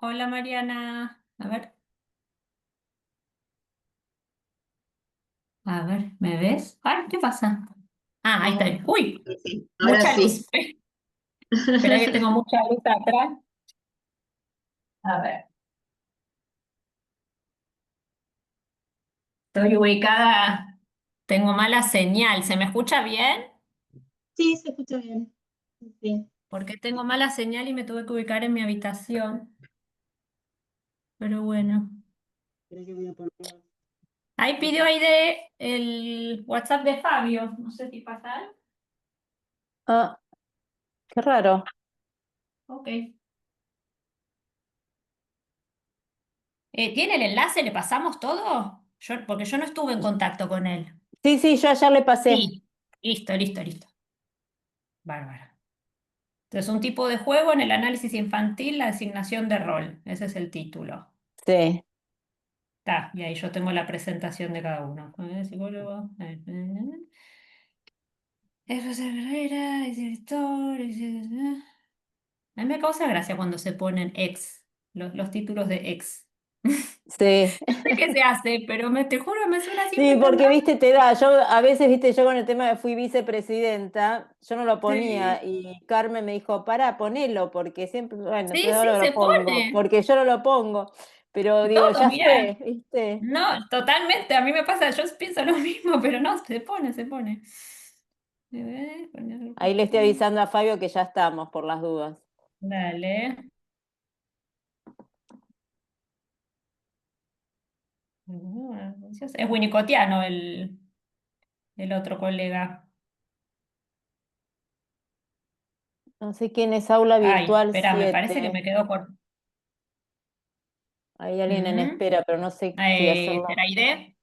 Hola Mariana. A ver, ¿me ves? Ay, ¿qué pasa? Ah, ahí Oh, está. Uy, sí, ahora mucha sí. luz. Espera que tengo mucha luz atrás. A ver, estoy ubicada. Tengo mala señal. ¿Se me escucha bien? Sí, se escucha bien. Sí. Porque tengo mala señal y me tuve que ubicar en mi habitación. Pero bueno. Creo que voy a poner Ahí pidió acá. ahí de el WhatsApp de Fabio. No sé si pasa algo. Ah, qué raro. Ok. ¿Tiene el enlace? ¿Le pasamos todo? Porque yo no estuve en contacto con él. Sí, sí, yo ayer le pasé. Sí. Listo, listo, listo. Bárbaro. Entonces, un tipo de juego en el análisis infantil, la designación de rol. Ese es el título. Sí. Está, y ahí yo tengo la presentación de cada uno. Psicólogo. José Ferreira, es director. A mí me causa gracia cuando se ponen ex, los títulos de ex. Sí. No sé qué se hace, pero te juro, me suena siempre Sí, tan porque raro. viste, te da. Yo a veces, viste, yo con el tema de fui vicepresidenta, yo no lo ponía Sí, y Carmen me dijo, pará, ponelo, porque siempre, bueno, sí, entonces sí, ahora lo se pongo, pone. porque yo no lo pongo. Pero digo, Todo, ya mira. fue, viste. No, totalmente, a mí me pasa, yo pienso lo mismo, pero no, se pone, se pone. Ahí le estoy avisando a Fabio que ya estamos, por las dudas. Dale. Es Winnicottiano el otro colega. No sé quién es Aula Ay, Virtual espera, me parece que 7. me quedó por... Hay alguien en Mm. espera, pero no sé si hacerlo. ¿Será Aide?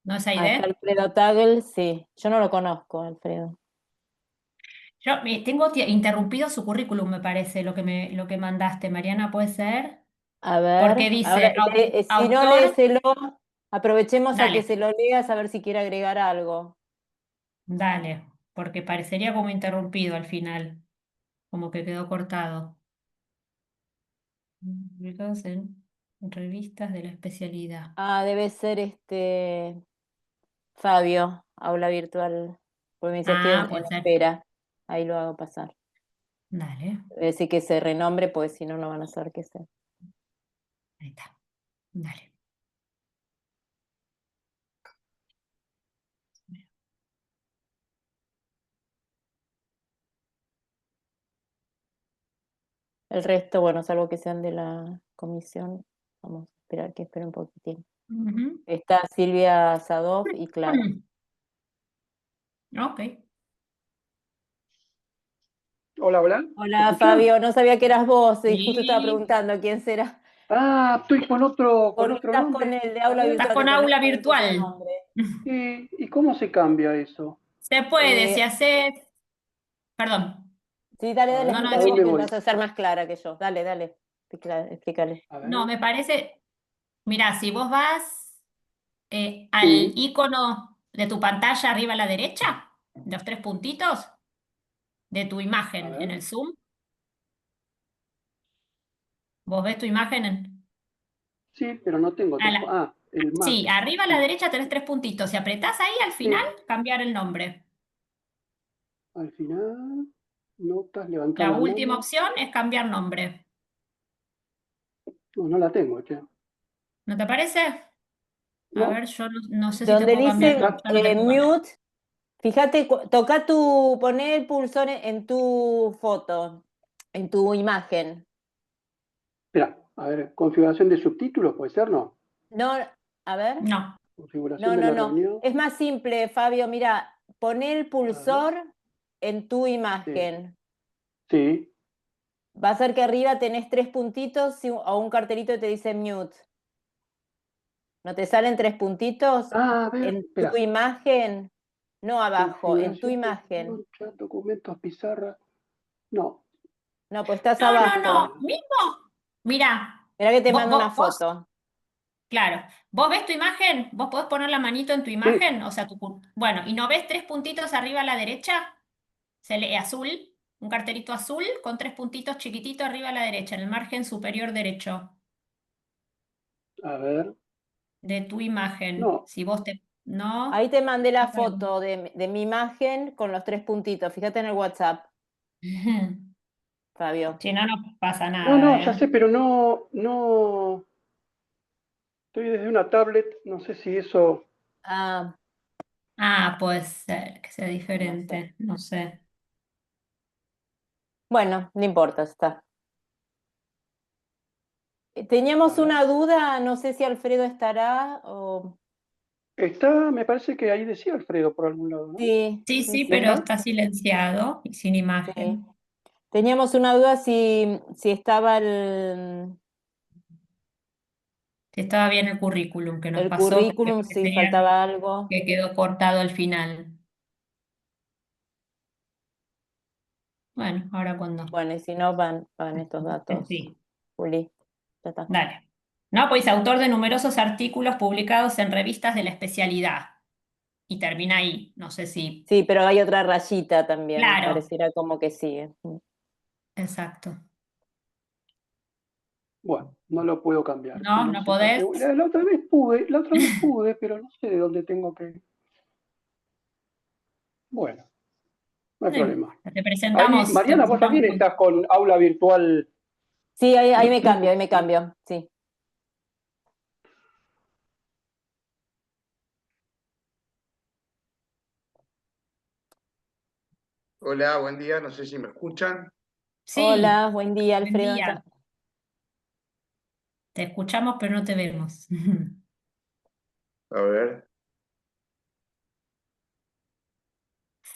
¿No es Ah, está Aide? Alfredo Tagel, sí. Yo no lo conozco, Alfredo. Yo tengo interrumpido su currículum, me parece, lo que mandaste, Mariana, ¿puede ser? A Porque ver, ahora, dice si no autor, léeselo, aprovechemos a que dale, se lo leas a ver si quiere agregar algo. dale, porque parecería como interrumpido al final, como que quedó cortado. Publicados en revistas de la especialidad. Ah, debe ser Fabio, Aula Virtual, porque me dice estoy Ah, en puede ser. espera. Ahí lo hago pasar. Dale, Debe decir que se renombre, pues si no, no van a saber qué es. ahí está. Dale. El resto, bueno, salvo que sean de la comisión, vamos a esperar que espere un poquitín. Ujú. Está Silvia Sadov y Clara. Ok. Hola, hola, ¿se Hola escucha? Fabio, no sabía que eras vos y justo estaba Sí. preguntando quién será, Ah, estoy con porque otro estás con nombre. el de A aula ver, Estás virtual, te con pones aula con el mismo virtual. nombre. ¿y cómo se cambia eso? Se puede, si Eh, haces. Perdón. sí, dale, A dale, ver, No, no, ¿a explícale dónde porque voy? vas a ser más clara que yo. Dale, dale, explícale. A no, ver, me parece. Mira, si vos vas al sí, icono de tu pantalla arriba a la derecha, los tres puntitos de tu a imagen en ver, el Zoom, vos ves tu imagen sí, pero no tengo a tres. la- El más, Sí, arriba a la sí, derecha tenés tres puntitos. Si apretás ahí al final, sí, cambiar el nombre. al final, notas, levantar La la última mano. opción es cambiar nombre. No, no la tengo, che. ¿No te parece? A ver, No, yo no sé si te Donde puedo cambiar. me No, dice da, yo no te puedo cambiar. mute, fíjate, poné el pulsor en tu foto, en tu imagen. espera, a ver, configuración de subtítulos, ¿puede ser? No. No, a ver. No. Configuración No, de no, la no. reunión. Es más simple, Fabio. Mira, poné el A ver, pulsor en tu sí, imagen. sí. Va a ser que arriba tenés tres puntitos o un cartelito que te dice mute. ¿No te salen tres puntitos? Ah, a ver, En tu espera. imagen, no abajo, en tu Configuración de imagen. reunión, chat, documentos, pizarra. No, No, pues estás No, no, a abajo. no. ver. Mismo. Mira, Mira que te vos, mando una vos, vos, foto. claro, vos ves tu imagen, vos podés poner la manito en tu Sí, imagen, o sea, bueno, ¿y no ves tres puntitos arriba a la derecha? Se lee azul. Un cartelito azul con 3 puntitos chiquititos arriba a la derecha, en el margen superior derecho A ver. de tu imagen. No, Si vos te... ¿No? Ahí te mandé la Acá. foto de mi imagen con los 3 puntitos. Fíjate en el WhatsApp, Fabio. Si no, no pasa no, nada, no, ya ¿eh? sé, pero no. Estoy desde una tablet, no sé si eso. Ah, Ah, puede ser que sea no sé. diferente, no sé. Bueno, no importa, está. A Teníamos ver. una duda, no sé si Alfredo estará o... Está, me parece que ahí decía Alfredo por algún lado, ¿no? Sí, Sí, sí, sí, ¿No pero sí, está? está silenciado y sin sí. imagen. Teníamos una duda si estaba Si estaba bien el currículum que nos el pasó, que creo currículum, que si sería faltaba algo. que quedó cortado al final. Bueno, ahora cuando. Bueno, y si no, van estos datos, Sí, Juli. Ya está. dale. No, pues autor de numerosos artículos publicados en revistas de la especialidad. Y termina ahí. No sé si. Sí, pero hay otra rayita también, Claro, pareciera como que sigue. exacto. Bueno, no lo puedo cambiar. No, No no sé por qué. podés. La otra vez pude, pero no sé de dónde tengo que. Bueno, no hay Sí, problema. te Ahí, presentamos, te Mariana, vos presentamos también estás con aula virtual. Sí, ahí me cambio, sí. Hola, buen día, no sé si me escuchan. Sí, Hola, buen día, buen Alfredo. día. Te escuchamos, pero no te vemos. A ver,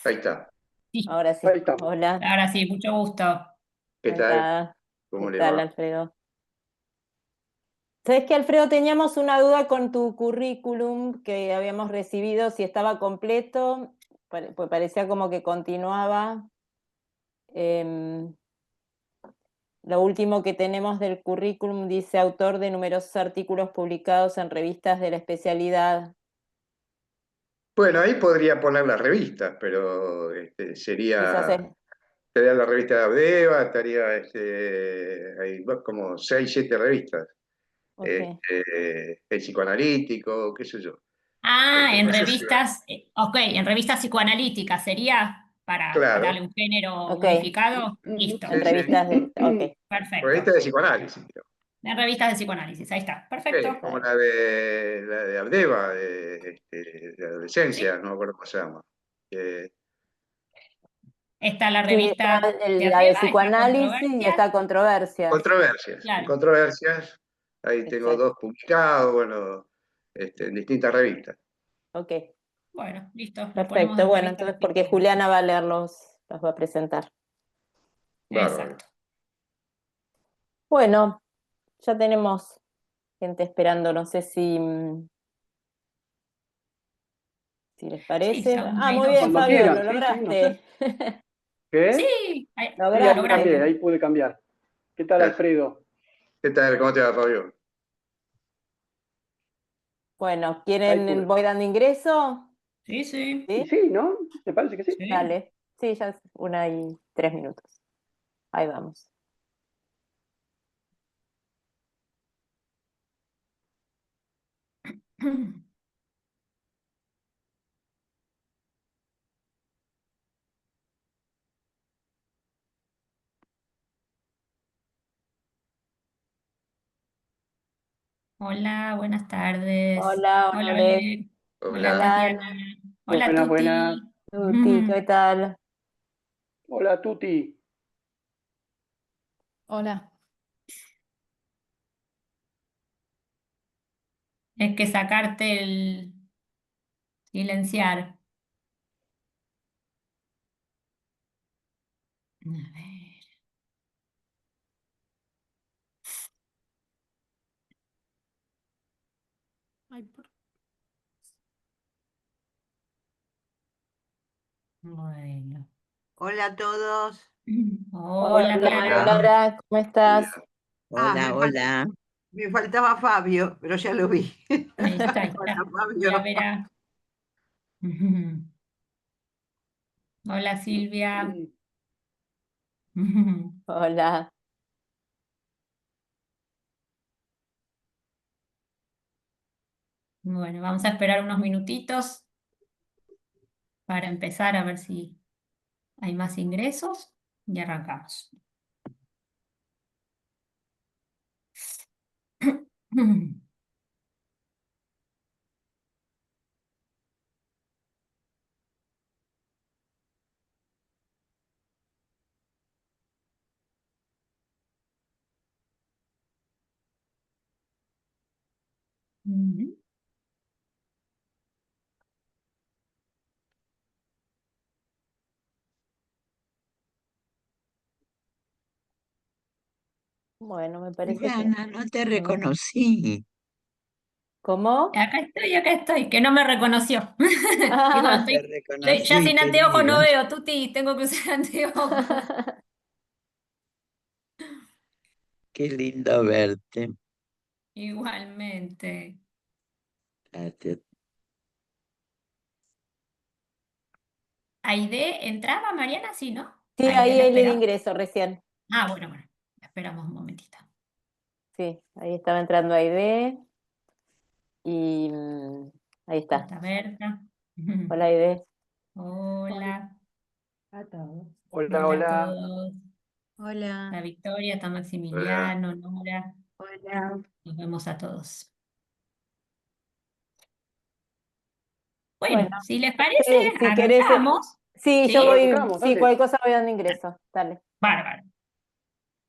ahí está. Sí, Ahora sí. Ahí estamos. Hola, ahora sí, mucho gusto. ¿Qué ahí tal? está. ¿Qué ¿Cómo le tal, va? Alfredo? ¿Sabes que, Alfredo, teníamos una duda con tu currículum que habíamos recibido, si estaba completo? Pues parecía como que continuaba. Em, Lo último que tenemos del currículum dice autor de numerosos artículos publicados en revistas de la especialidad. Bueno, ahí podría poner las revistas, pero Quizás es. estaría la revista de Abdeva, estaría hay como 6, 7 revistas. Ok. El psicoanalítico, qué sé yo. Ah, en No sé si va. revistas, ok, en revistas psicoanalíticas sería para darle Claro, un género Ok, unificado. Ujú. en Listo, sí, sí. revistas de. Ok, Revista perfecto. de psicoanálisis, creo. En revistas de psicoanálisis, ahí está, perfecto. Como dale. la de Abdeva, de adolescencia, Sí, no me acuerdo cómo se llama. Eh, está la Sí, está revista de la de Abdeva, está psicoanálisis y Controversias, está controversias. Controversias. En claro, Controversias, ahí tengo Exacto. 2 publicados, bueno, en distintas revistas. Ok, bueno, listo, lo ponemos perfecto. en Bueno, revistas entonces, de porque psicoanálisis. Juliana va a los va a presentar. Bárbaro. Exacto. Bueno, ya tenemos gente esperando, no sé si les Sí, parece. son, Ah, hay muy dos. bien, Cuando Fabio, lo quieran, sí, sí, no sé. lograste. ¿Qué? Sí, Sí, lo ahí Lograste. cambié, lograste. ahí pude cambiar. ¿Qué tal, Ya. Alfredo? ¿Qué tal? ¿Cómo te va, Fabio? Bueno, Ahí ¿quieren pude. voy dando ingreso? Sí, sí, Y ¿Sí? sí, ¿no? Me parece que sí. sí. Dale. Sí, ya es 1:03. Ahí vamos. Hola, buenas tardes. Hola, Hola, hola, Alex. Ole. ¿Qué Hola, Hola. Tatiana. tal? Hola, Buenas, buenas. Tuti. Tuti, ¿qué tal? Hola, Tuti. Hola. Es que sacarte el silenciar. A ver. Ay, Bueno. Hola a todos. Hola, Hola, Clara. Hola. Clara, ¿cómo Buen día. estás? Ah, Hola, hola. me faltaba Fabio, pero ya lo vi. Ahí está, ahí Hola, está. Mira, Fabio. verá. Hola, Silvia. Sí. Hola. Bueno, vamos a esperar unos minutitos para empezar a ver si hay más ingresos y arrancamos. Bueno, me parece que... Juliana, no te A ver. reconocí. ¿Cómo? Acá estoy, que no me reconoció. Digo, No te ya reconocí, sin anteojos no querida. veo, Tuti, tengo que usar anteojos. Qué lindo verte. Igualmente. Gracias. ¿Aide entraba, Mariana? Sí, ¿no? Sí, Aide ahí la él de esperaba. ingreso recién. Ah, bueno, esperamos un momentito. Sí, ahí estaba entrando Aide y ahí está. Está Berta. Hola Aide. Hola. A todos. Hola, Hola a hola. todos. Hola. Está Victoria, está Hola. Maximiliano, Nora. Hola. Nos vemos a todos. Bueno, Bueno, si les parece, si querés, arrancamos. sí, yo ¿Sí? voy, Arrancamos, sí, dale. cualquier cosa voy dando ingreso. Dale. Bárbaro.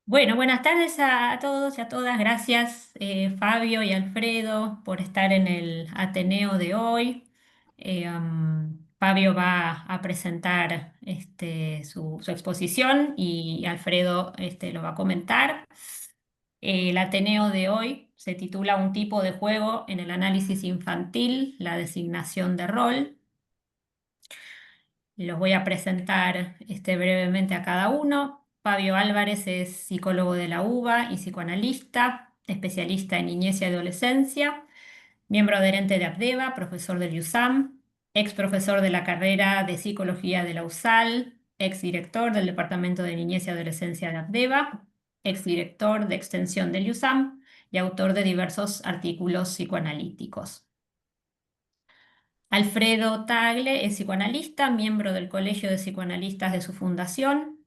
Bueno, buenas tardes a todos y a todas. Gracias, Fabio y Alfredo, por estar en el Ateneo de hoy. Fabio va a presentar su exposición y Alfredo lo va a comentar. El Ateneo de hoy se titula Un tipo de juego en el análisis infantil, la designación de rol. Los voy a presentar brevemente a cada uno. Fabio Álvarez es psicólogo de la UBA y psicoanalista, especialista en niñez y adolescencia, miembro adherente de ABDEVA, profesor del USAM, ex profesor de la carrera de psicología de la USAL, ex director del Departamento de Niñez y Adolescencia de ABDEVA, ex director de extensión del USAM y autor de diversos artículos psicoanalíticos. Alfredo Tagle es psicoanalista, miembro del Colegio de Psicoanalistas de su fundación,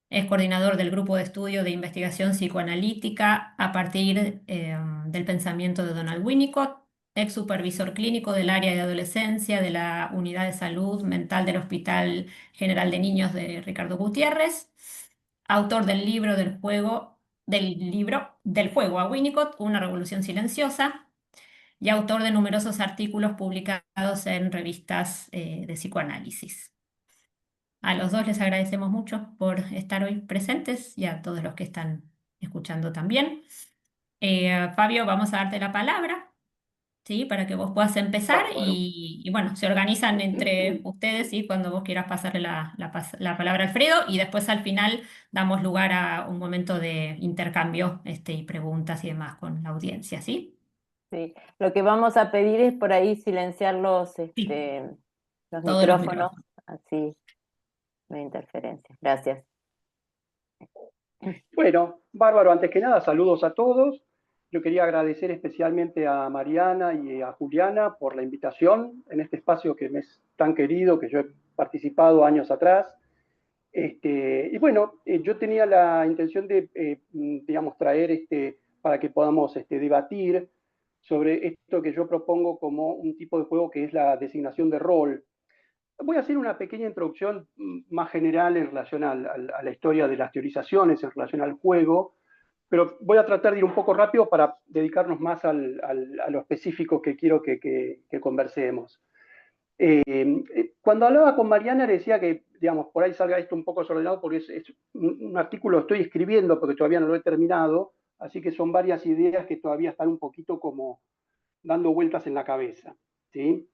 es coordinador del Grupo de Estudio de Investigación Psicoanalítica a partir del pensamiento de Donald Winnicott, ex supervisor clínico del área de adolescencia de la Unidad de Salud Mental del Hospital General de Niños de Ricardo Gutiérrez, autor del libro del juego a Winnicott, Una revolución silenciosa, y autor de numerosos artículos publicados en revistas de psicoanálisis. A los dos les agradecemos mucho por estar hoy presentes y a todos los que están escuchando también. Fabio, vamos a darte la palabra, ¿sí? Para que vos puedas empezar Bárbaro. y bueno, se organizan entre ustedes, ¿sí? Cuando vos quieras pasarle la palabra a Alfredo y después al final damos lugar a un momento de intercambio y preguntas y demás con la audiencia, ¿sí? Sí. Lo que vamos a pedir es por ahí silenciar Sí, los todos los micrófonos, micrófonos. así no hay interferencia. Gracias. Bueno, bárbaro. Antes que nada, saludos a todos. Yo quería agradecer especialmente a Mariana y a Juliana por la invitación en este espacio que me es tan querido, que yo he participado años atrás. Y bueno, yo tenía la intención de, digamos, traer para que podamos debatir sobre esto que yo propongo como un tipo de juego que es la designación de rol. Voy a hacer una pequeña introducción más general en relación a la historia de las teorizaciones, en relación al juego, pero voy a tratar de ir un poco rápido para dedicarnos más a lo específico que quiero que conversemos. Cuando hablaba con Mariana le decía que, digamos, por ahí salga esto un poco desordenado porque es un artículo que estoy escribiendo porque todavía no lo he terminado, así que son varias ideas que todavía están un poquito como dando vueltas en la cabeza, ¿sí?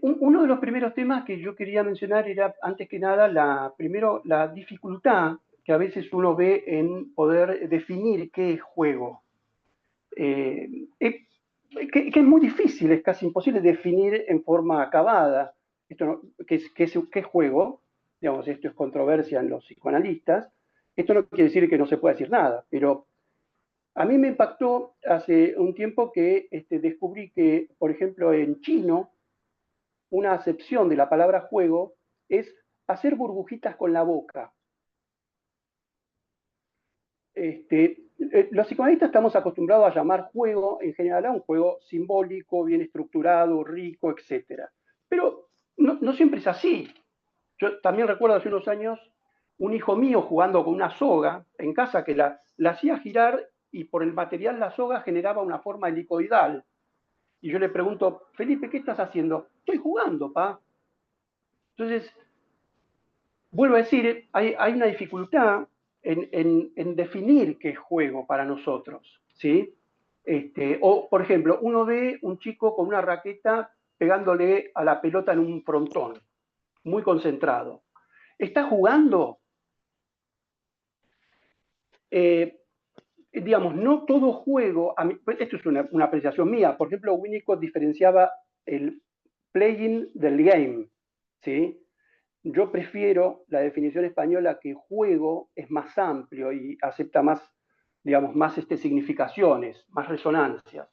Uno de los primeros temas que yo quería mencionar era, antes que nada, primero la dificultad que a veces uno ve en poder definir qué es juego. Eh, que es muy difícil, es casi imposible definir en forma acabada esto, qué es juego, digamos, esto es controversia en los psicoanalistas. Esto no quiere decir que no se pueda decir nada, pero a mí me impactó hace un tiempo que descubrí que, por ejemplo, en chino, una acepción de la palabra juego es hacer burbujitas con la boca. Los psicoanalistas estamos acostumbrados a llamar juego en general a un juego simbólico, bien estructurado, rico, etc. Pero no siempre es así. Yo también recuerdo hace unos años un hijo mío jugando con una soga en casa que la hacía girar y por el material la soga generaba una forma helicoidal. Y yo le pregunto, Felipe, ¿qué estás haciendo? Estoy jugando, pa. Entonces, vuelvo a decir, hay una dificultad en definir qué es juego para nosotros, ¿sí? O, por ejemplo, uno ve un chico con una raqueta pegándole a la pelota en un frontón, muy concentrado. ¿Está jugando? Digamos, no todo juego, esto es una apreciación mía, por ejemplo, Winnicott diferenciaba el playing del game, ¿sí? Yo prefiero la definición española que juego es más amplio y acepta más, digamos, más significaciones, más resonancias.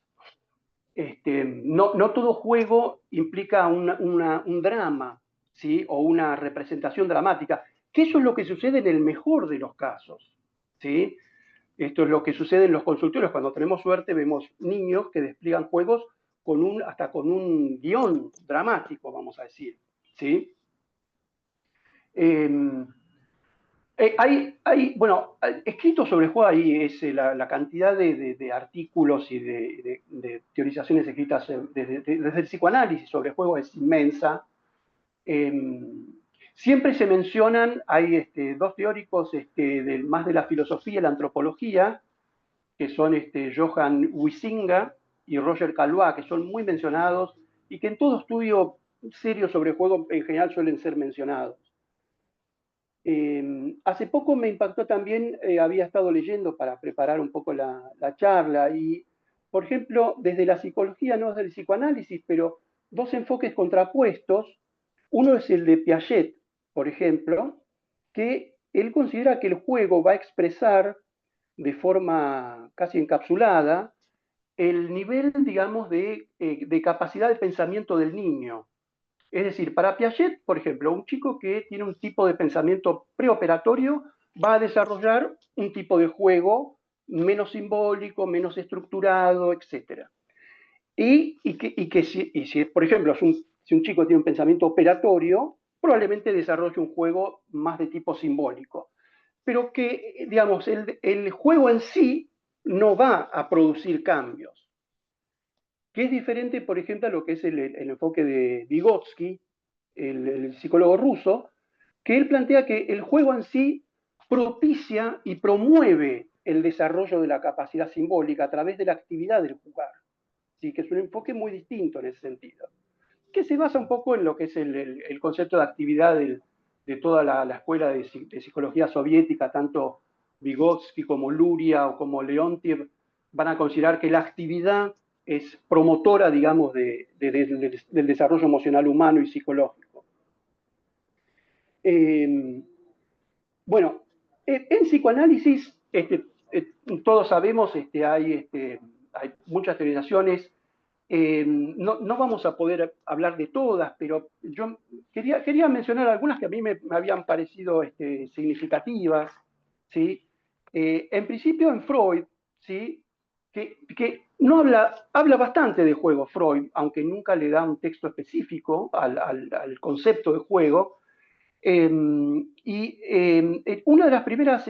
No todo juego implica un drama, ¿sí? O una representación dramática, que eso es lo que sucede en el mejor de los casos, ¿sí? Esto es lo que sucede en los consultorios. Cuando tenemos suerte vemos niños que despliegan juegos hasta con un guión dramático, vamos a decir, ¿sí? Bueno, escrito sobre el juego ahí es la cantidad de artículos y de teorizaciones escritas desde el psicoanálisis sobre el juego es inmensa. Siempre se mencionan, hay dos teóricos más de la filosofía y la antropología, que son Johann Huizinga y Roger Caillois, que son muy mencionados y que en todo estudio serio sobre el juego en general suelen ser mencionados. Hace poco me impactó también, había estado leyendo para preparar un poco la charla y, por ejemplo, desde la psicología, no desde el psicoanálisis, pero dos enfoques contrapuestos. Uno es el de Piaget, por ejemplo, que él considera que el juego va a expresar de forma casi encapsulada el nivel, digamos, de capacidad de pensamiento del niño. Es decir, para Piaget, por ejemplo, un chico que tiene un tipo de pensamiento preoperatorio va a desarrollar un tipo de juego menos simbólico, menos estructurado, etc. Y si, por ejemplo, si un chico tiene un pensamiento operatorio, probablemente desarrolle un juego más de tipo simbólico. Pero que, digamos, el juego en sí no va a producir cambios. Que es diferente, por ejemplo, a lo que es el enfoque de Vygotsky, el psicólogo ruso, que él plantea que el juego en sí propicia y promueve el desarrollo de la capacidad simbólica a través de la actividad del jugar. ¿Sí? Que es un enfoque muy distinto en ese sentido, que se basa un poco en lo que es el concepto de actividad de toda la escuela de psicología soviética, tanto Vygotsky como Luria o como Leontiev van a considerar que la actividad es promotora, digamos, del desarrollo emocional humano y psicológico. Bueno, en psicoanálisis, todos sabemos, hay muchas teorizaciones. No vamos a poder hablar de todas, pero yo quería mencionar algunas que a mí me habían parecido significativas, ¿sí? En principio, en Freud, ¿sí? Que no habla bastante de juego Freud, aunque nunca le da un texto específico al concepto de juego. Una de las primeras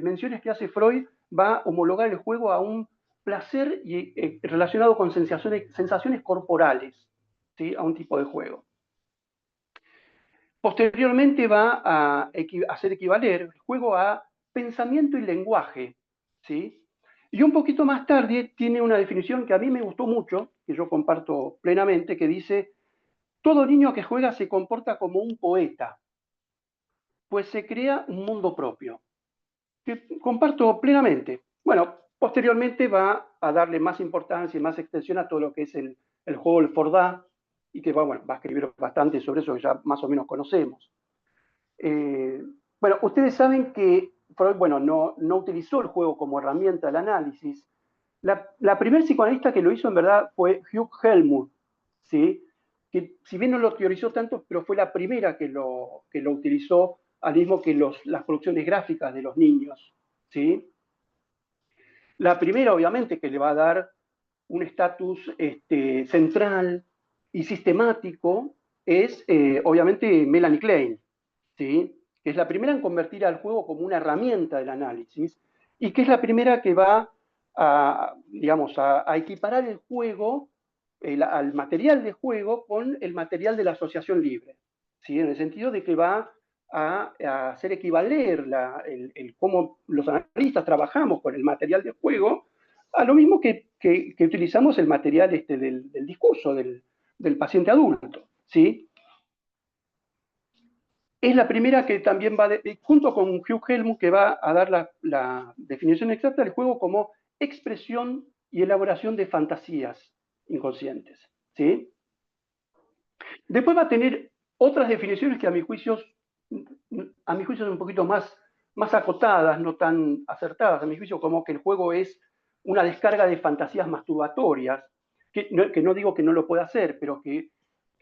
menciones que hace Freud va a homologar el juego a un placer relacionado con sensaciones corporales, ¿sí? A un tipo de juego. Posteriormente va a hacer equivaler el juego a pensamiento y lenguaje, ¿sí? Y un poquito más tarde tiene una definición que a mí me gustó mucho, que yo comparto plenamente, que dice: todo niño que juega se comporta como un poeta, pues se crea un mundo propio, que comparto plenamente. Bueno, posteriormente va a darle más importancia y más extensión a todo lo que es el juego del Fordá, y que va a escribir bastante sobre eso que ya más o menos conocemos. Bueno, ustedes saben que Freud, bueno, no utilizó el juego como herramienta del análisis. La primer psicoanalista que lo hizo en verdad fue Hugh Helmut, ¿sí? Que si bien no lo teorizó tanto, pero fue la primera que lo utilizó, al mismo que las producciones gráficas de los niños, ¿sí? La primera, obviamente, que le va a dar un estatus central y sistemático es, obviamente, Melanie Klein, ¿sí? Que es la primera en convertir al juego como una herramienta del análisis y que es la primera que va a, digamos, a equiparar el juego, al material de juego con el material de la asociación libre, ¿sí? En el sentido de que va a hacer equivaler cómo los analistas trabajamos con el material de juego a lo mismo que utilizamos el material del discurso del paciente adulto, ¿sí? Es la primera que también va, junto con Hugh Helmut, que va a dar la definición exacta del juego como expresión y elaboración de fantasías inconscientes, ¿sí? Después va a tener otras definiciones que a mi juicio son un poquito más acotadas, no tan acertadas, a mi juicio, como que el juego es una descarga de fantasías masturbatorias, que no digo que no lo pueda hacer, pero que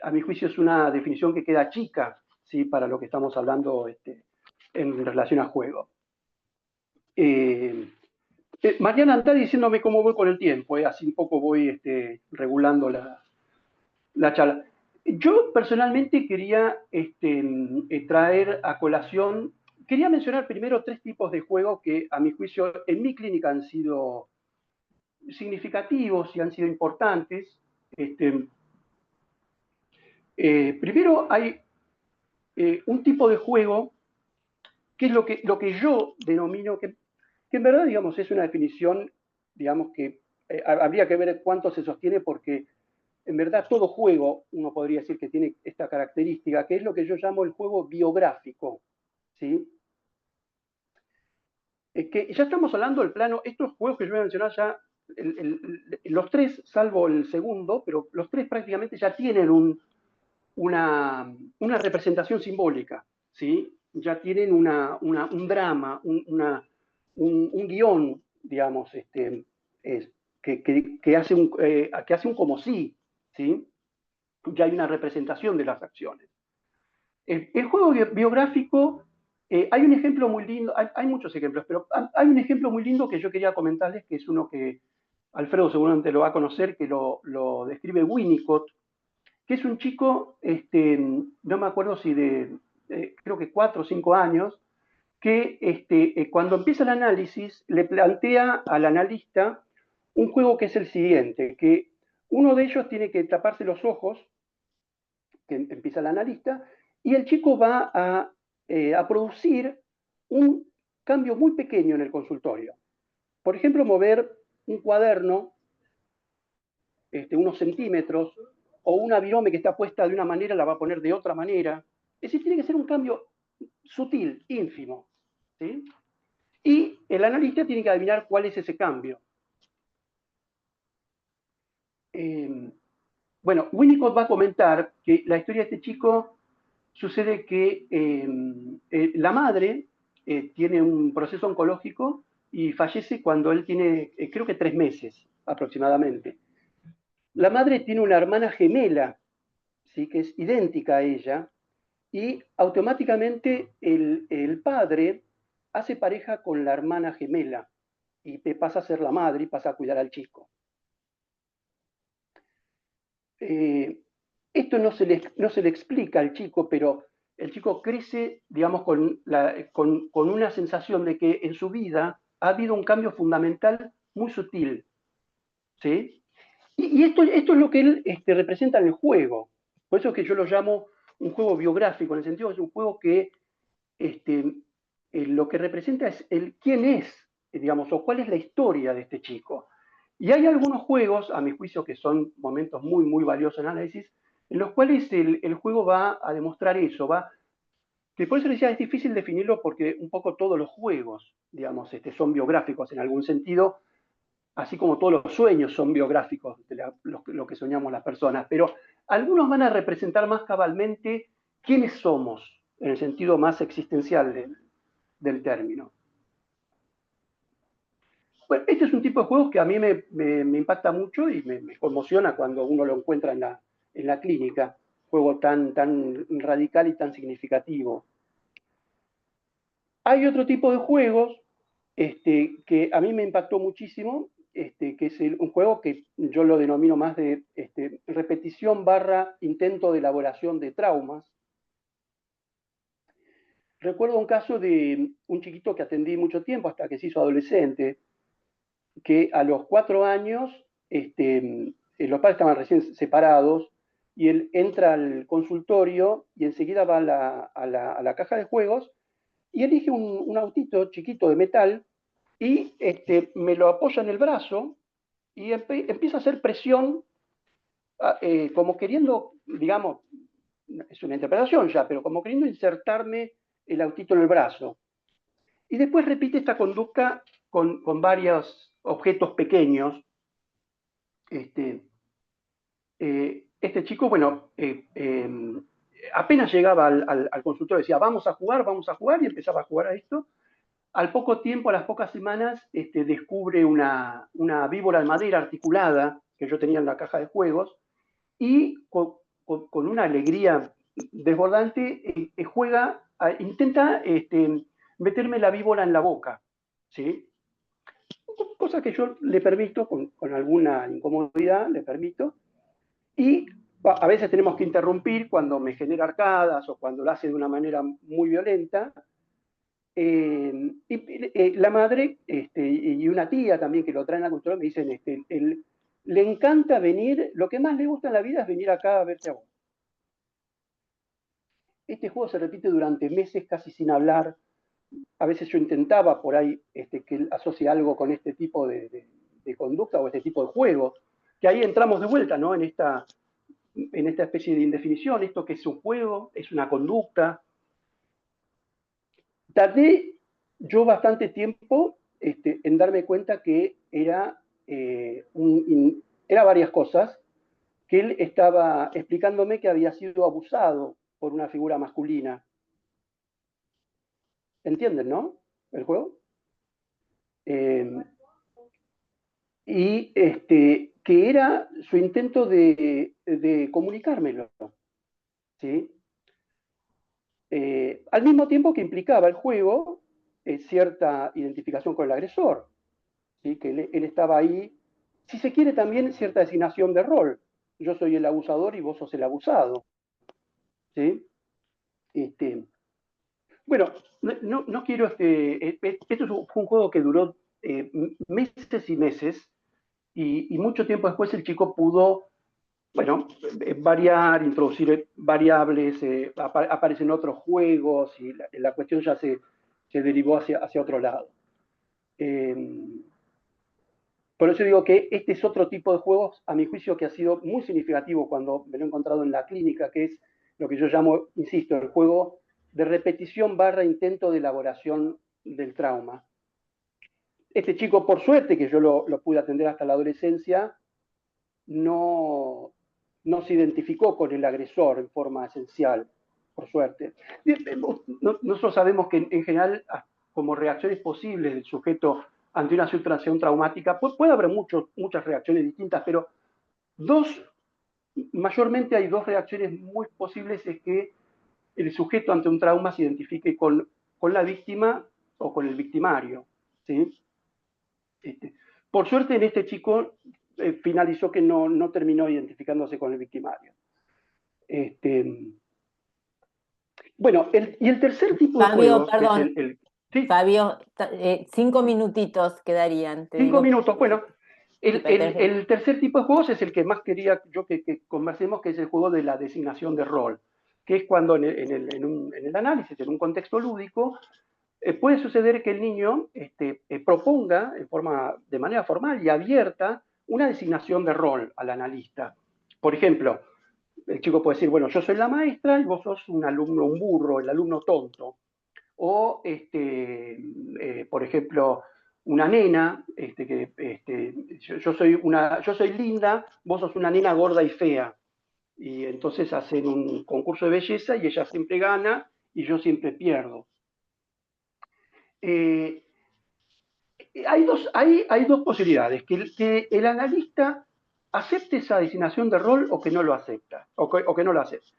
a mi juicio es una definición que queda chica, ¿sí? Para lo que estamos hablando en relación al juego. Mariana está diciéndome cómo voy con el tiempo, así un poco voy regulando la charla. Yo personalmente quería traer a colación, quería mencionar primero 3 tipos de juegos que a mi juicio en mi clínica han sido significativos y han sido importantes. Primero hay un tipo de juego que es lo que yo denomino, que en verdad, digamos, es una definición, digamos, que habría que ver cuánto se sostiene, porque en verdad todo juego, uno podría decir que tiene esta característica, que es lo que yo llamo el juego biográfico, ¿sí? Que ya estamos hablando del plano, estos juegos que yo voy a mencionar ya, los 3, salvo el segundo, pero los 3 prácticamente ya tienen una representación simbólica, ¿sí? Ya tienen un drama, un guión, digamos, que hace un como sí, ¿sí? Ya hay una representación de las acciones. El juego biográfico, hay un ejemplo muy lindo, hay muchos ejemplos, pero hay un ejemplo muy lindo que yo quería comentarles, que es uno que Alfredo seguramente lo va a conocer, que lo describe Winnicott, que es un chico, no me acuerdo si creo que 4 o 5 años, que cuando empieza el análisis le plantea al analista un juego que es el siguiente, que uno de ellos tiene que taparse los ojos, que empieza el analista, y el chico va a producir un cambio muy pequeño en el consultorio. Por ejemplo, mover un cuaderno unos centímetros, o una virome que está puesta de una manera la va a poner de otra manera. Es decir, tiene que ser un cambio sutil, ínfimo, ¿sí? Y el analista tiene que adivinar cuál es ese cambio. Bueno, Winnicott va a comentar que la historia de este chico sucede que la madre tiene un proceso oncológico y fallece cuando él tiene, creo que 3 meses aproximadamente. La madre tiene una hermana gemela, ¿sí? Que es idéntica a ella, y automáticamente el padre hace pareja con la hermana gemela y pasa a ser la madre y pasa a cuidar al chico. Esto no se le explica al chico, pero el chico crece, digamos, con una sensación de que en su vida ha habido un cambio fundamental muy sutil, ¿sí? Y esto es lo que él representa en el juego. Por eso es que yo lo llamo un juego biográfico, en el sentido de que es un juego que lo que representa es quién es, digamos, o cuál es la historia de este chico. Y hay algunos juegos, a mi juicio, que son momentos muy, muy valiosos en análisis, en los cuales el juego va a demostrar eso, que por eso les decía, es difícil definirlo porque un poco todos los juegos, digamos, son biográficos en algún sentido, así como todos los sueños son biográficos de lo que soñamos las personas, pero algunos van a representar más cabalmente quiénes somos, en el sentido más existencial del término. Bueno, este es un tipo de juegos que a mí me impacta mucho y me conmociona cuando uno lo encuentra en la clínica. Juego tan radical y tan significativo. Hay otro tipo de juegos que a mí me impactó muchísimo, que es un juego que yo lo denomino más de repetición / intento de elaboración de traumas. Recuerdo un caso de un chiquito que atendí mucho tiempo hasta que se hizo adolescente, que a los 4 años los padres estaban recién separados y él entra al consultorio y enseguida va a la caja de juegos y elige un autito chiquito de metal y me lo apoya en el brazo y empieza a hacer presión como queriendo, digamos, es una interpretación ya, pero como queriendo insertarme el autito en el brazo. Y después repite esta conducta con varios objetos pequeños. Este chico, bueno, apenas llegaba al consultorio, decía, vamos a jugar, y empezaba a jugar a esto. Al poco tiempo, a las pocas semanas, descubre una víbora de madera articulada que yo tenía en la caja de juegos y con una alegría desbordante intenta meterme la víbora en la boca, ¿sí? Cosa que yo le permito, con alguna incomodidad, le permito, y a veces tenemos que interrumpir cuando me genera arcadas o cuando lo hace de una manera muy violenta. La madre y una tía también que lo traen a control me dicen, le encanta venir, lo que más le gusta en la vida es venir acá a verte a vos. Este juego se repite durante meses casi sin hablar. A veces yo intentaba por ahí que él asocie algo con este tipo de conducta o este tipo de juego, que ahí entramos de vuelta, ¿no? En esta especie de indefinición, esto que es un juego, es una conducta. Tardé yo bastante tiempo en darme cuenta que era varias cosas, que él estaba explicándome que había sido abusado por una figura masculina. ¿Entienden, no? El juego. Y que era su intento de comunicármelo, ¿sí? Al mismo tiempo que implicaba el juego cierta identificación con el agresor, ¿sí? Que él estaba ahí, si se quiere también cierta designación de rol. Yo soy el abusador y vos sos el abusado, ¿sí? Bueno, no quiero, esto fue un juego que duró meses y meses, y mucho tiempo después el chico pudo, bueno, variar, introducir variables, aparecen otros juegos y la cuestión ya se derivó hacia otro lado. Por eso digo que este es otro tipo de juegos, a mi juicio, que ha sido muy significativo cuando me lo he encontrado en la clínica, que es lo que yo llamo, insisto, el juego de repetición / intento de elaboración del trauma. Este chico, por suerte, que yo lo pude atender hasta la adolescencia, no se identificó con el agresor en forma esencial, por suerte. Nosotros sabemos que en general, como reacciones posibles del sujeto ante una situación traumática, puede haber muchas reacciones distintas, pero mayormente hay 2 reacciones muy posibles, es que el sujeto ante un trauma se identifique con la víctima o con el victimario, ¿sí? Por suerte en este chico finalizó que no terminó identificándose con el victimario. Bueno, y el tercer tipo de Fabio, juegos, perdón. que es ¿sí? Fabio, 5 minutitos quedarían. 5 minutos, bueno. Sí, El tercer tipo de juegos es el que más quería yo que conversemos, que es el juego de la designación de rol, que es cuando en el análisis, en un contexto lúdico, puede suceder que el niño proponga de manera formal y abierta una designación de rol al analista. Por ejemplo, el chico puede decir, bueno, yo soy la maestra y vos sos un alumno, un burro, el alumno tonto. O, por ejemplo, una nena, yo soy linda, vos sos una nena gorda y fea. Y entonces hacen un concurso de belleza y ella siempre gana y yo siempre pierdo. Hay dos posibilidades, que el analista acepte esa designación de rol o que no lo acepta, o que no lo acepta.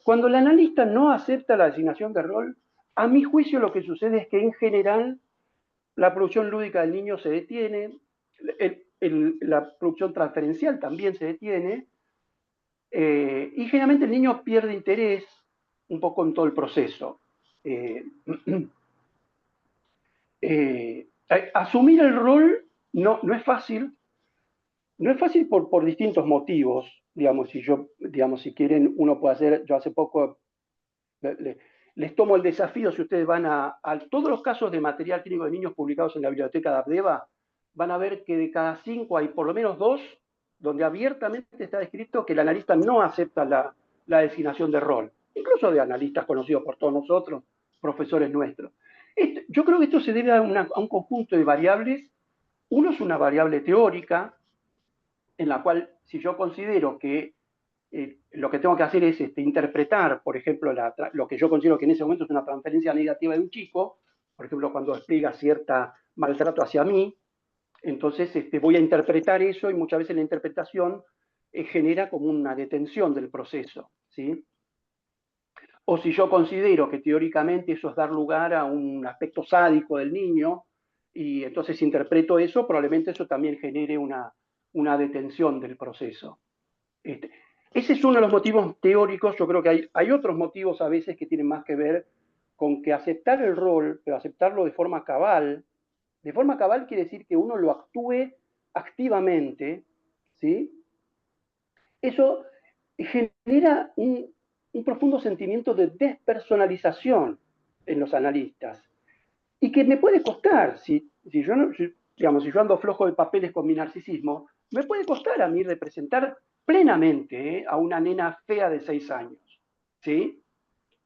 Cuando el analista no acepta la designación de rol, a mi juicio lo que sucede es que en general la producción lúdica del niño se detiene, la producción transferencial también se detiene, y generalmente el niño pierde interés un poco en todo el proceso. Asumir el rol no es fácil, no es fácil por distintos motivos, digamos, si quieren, uno puede hacer, yo hace poco les tomo el desafío, si ustedes van a todos los casos de material clínico de niños publicados en la biblioteca de Abdeva, van a ver que de cada 5 hay por lo menos 2 donde abiertamente está descrito que el analista no acepta la designación de rol, incluso de analistas conocidos por todos nosotros, profesores nuestros. Yo creo que esto se debe a un conjunto de variables. Uno es una variable teórica, en la cual si yo considero que lo que tengo que hacer es interpretar, por ejemplo, lo que yo considero que en ese momento es una transferencia negativa de un chico, por ejemplo, cuando explica cierta maltrato hacia mí, entonces voy a interpretar eso y muchas veces la interpretación genera como una detención del proceso, ¿sí? O si yo considero que teóricamente eso es dar lugar a un aspecto sádico del niño, y entonces interpreto eso, probablemente eso también genere una detención del proceso. Ese es uno de los motivos teóricos. Yo creo que hay otros motivos a veces que tienen más que ver con que aceptar el rol, pero aceptarlo de forma cabal quiere decir que uno lo actúe activamente, ¿sí? Eso genera un profundo sentimiento de despersonalización en los analistas, y que me puede costar, si yo ando flojo de papeles con mi narcisismo, me puede costar a mí representar plenamente a una nena fea de 6 años, ¿sí?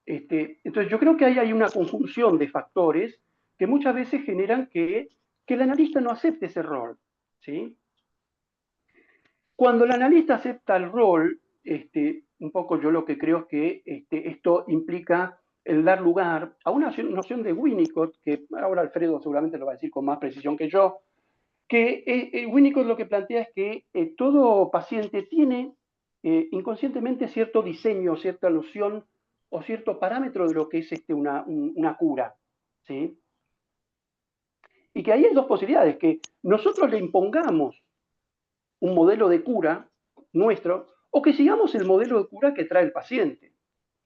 Entonces yo creo que ahí hay una conjunción de factores que muchas veces generan que el analista no acepte ese rol, ¿sí? Cuando el analista acepta el rol, un poco yo lo que creo es que esto implica el dar lugar a una noción de Winnicott, que ahora Alfredo seguramente lo va a decir con más precisión que yo, que Winnicott lo que plantea es que todo paciente tiene inconscientemente cierto diseño, cierta alusión o cierto parámetro de lo que es una cura, ¿sí? Y que ahí hay dos posibilidades, que nosotros le impongamos un modelo de cura nuestro, o que sigamos el modelo de cura que trae el paciente,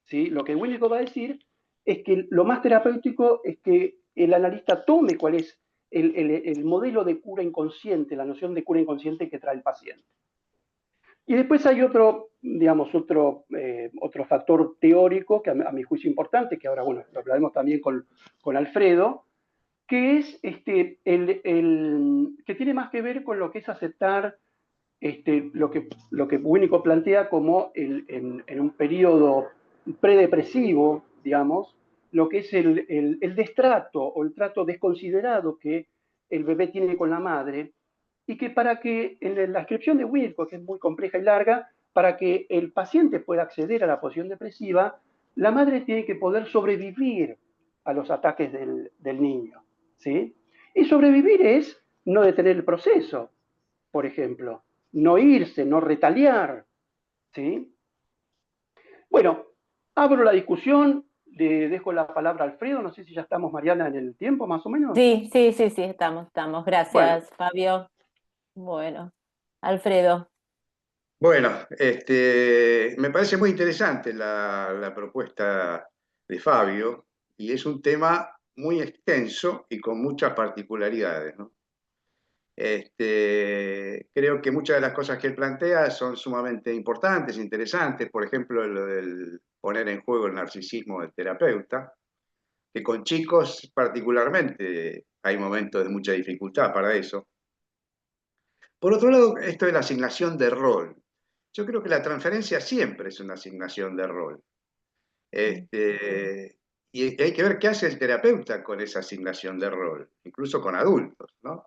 ¿sí? Lo que Winnicott va a decir es que lo más terapéutico es que el analista tome cuál es el modelo de cura inconsciente, la noción de cura inconsciente que trae el paciente. Y después hay otro factor teórico, que a mi juicio importante, que ahora, bueno, lo hablaremos también con Alfredo, que es que tiene más que ver con lo que es aceptar lo que Winnicott plantea como en un periodo predepresivo, digamos, lo que es el destrato o el trato desconsiderado que el bebé tiene con la madre, y que para que en la descripción de Winnicott, que es muy compleja y larga, para que el paciente pueda acceder a la posición depresiva, la madre tiene que poder sobrevivir a los ataques del niño, ¿sí? Y sobrevivir es no detener el proceso, por ejemplo, no irse, no retaliar, ¿sí? Bueno, abro la discusión, le dejo la palabra a Alfredo, no sé si ya estamos, Mariana, en el tiempo, más o menos. Sí, estamos. Bueno, Gracias, Fabio. Bueno, Alfredo. Bueno, me parece muy interesante la propuesta de Fabio, y es un tema muy extenso y con muchas particularidades, ¿no? Creo que muchas de las cosas que él plantea son sumamente importantes, interesantes. Por ejemplo, lo del poner en juego el narcisismo del terapeuta, que con chicos particularmente hay momentos de mucha dificultad para eso. Por otro lado, esto de la asignación de rol. Yo creo que la transferencia siempre es una asignación de rol. Y hay que ver qué hace el terapeuta con esa asignación de rol, incluso con adultos, ¿no?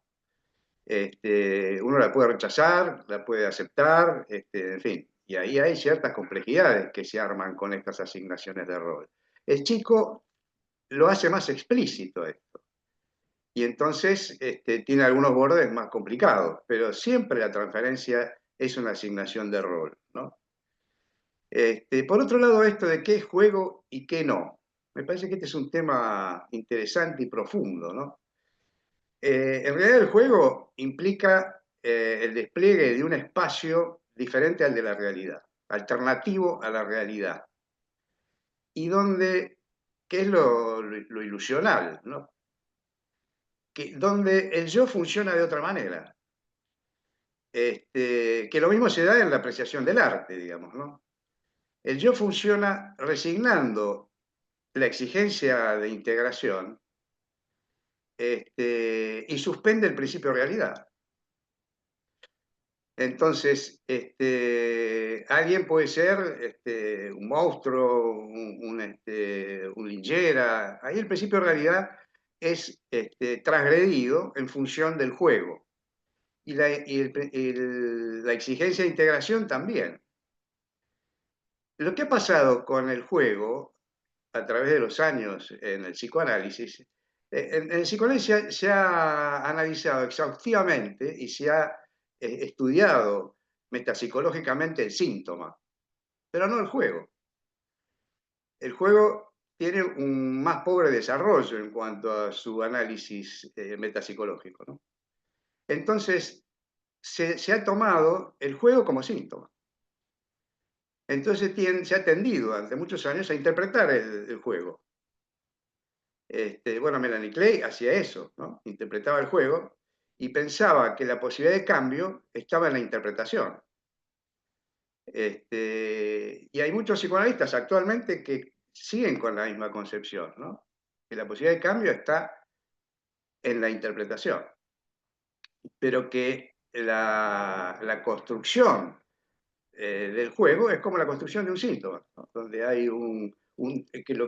Uno la puede rechazar, la puede aceptar, en fin. Y ahí hay ciertas complejidades que se arman con estas asignaciones de rol. el chico lo hace más explícito esto. Y entonces tiene algunos bordes más complicados, pero siempre la transferencia es una asignación de rol, ¿no? Por otro lado, esto de qué es juego y qué no. Me parece que este es un tema interesante y profundo, ¿no? En realidad el juego implica el despliegue de un espacio diferente al de la realidad, alternativo a la realidad, y donde, ¿qué es lo ilusional, ¿no? Donde el yo funciona de otra manera. Que lo mismo se da en la apreciación del arte, digamos, ¿no? El yo funciona resignando la exigencia de integración y suspende el principio de realidad. Entonces, alguien puede ser un monstruo, un linchera. Ahí el principio de realidad es transgredido en función del juego. Y la exigencia de integración también. Lo que ha pasado con el juego a través de los años en el psicoanálisis, en el psicoanálisis se ha analizado exhaustivamente y se ha estudiado metapsicológicamente el síntoma, pero no el juego. El juego tiene un más pobre desarrollo en cuanto a su análisis metapsicológico, ¿no? Entonces, se ha tomado el juego como síntoma. Entonces se ha tendido durante muchos años a interpretar el juego. Bueno, Melanie Clay hacía eso, ¿no? Interpretaba el juego y pensaba que la posibilidad de cambio estaba en la interpretación. Y hay muchos psicoanalistas actualmente que siguen con la misma concepción, ¿no? Que la posibilidad de cambio está en la interpretación, pero que la construcción del juego es como la construcción de un síntoma, ¿no? Donde hay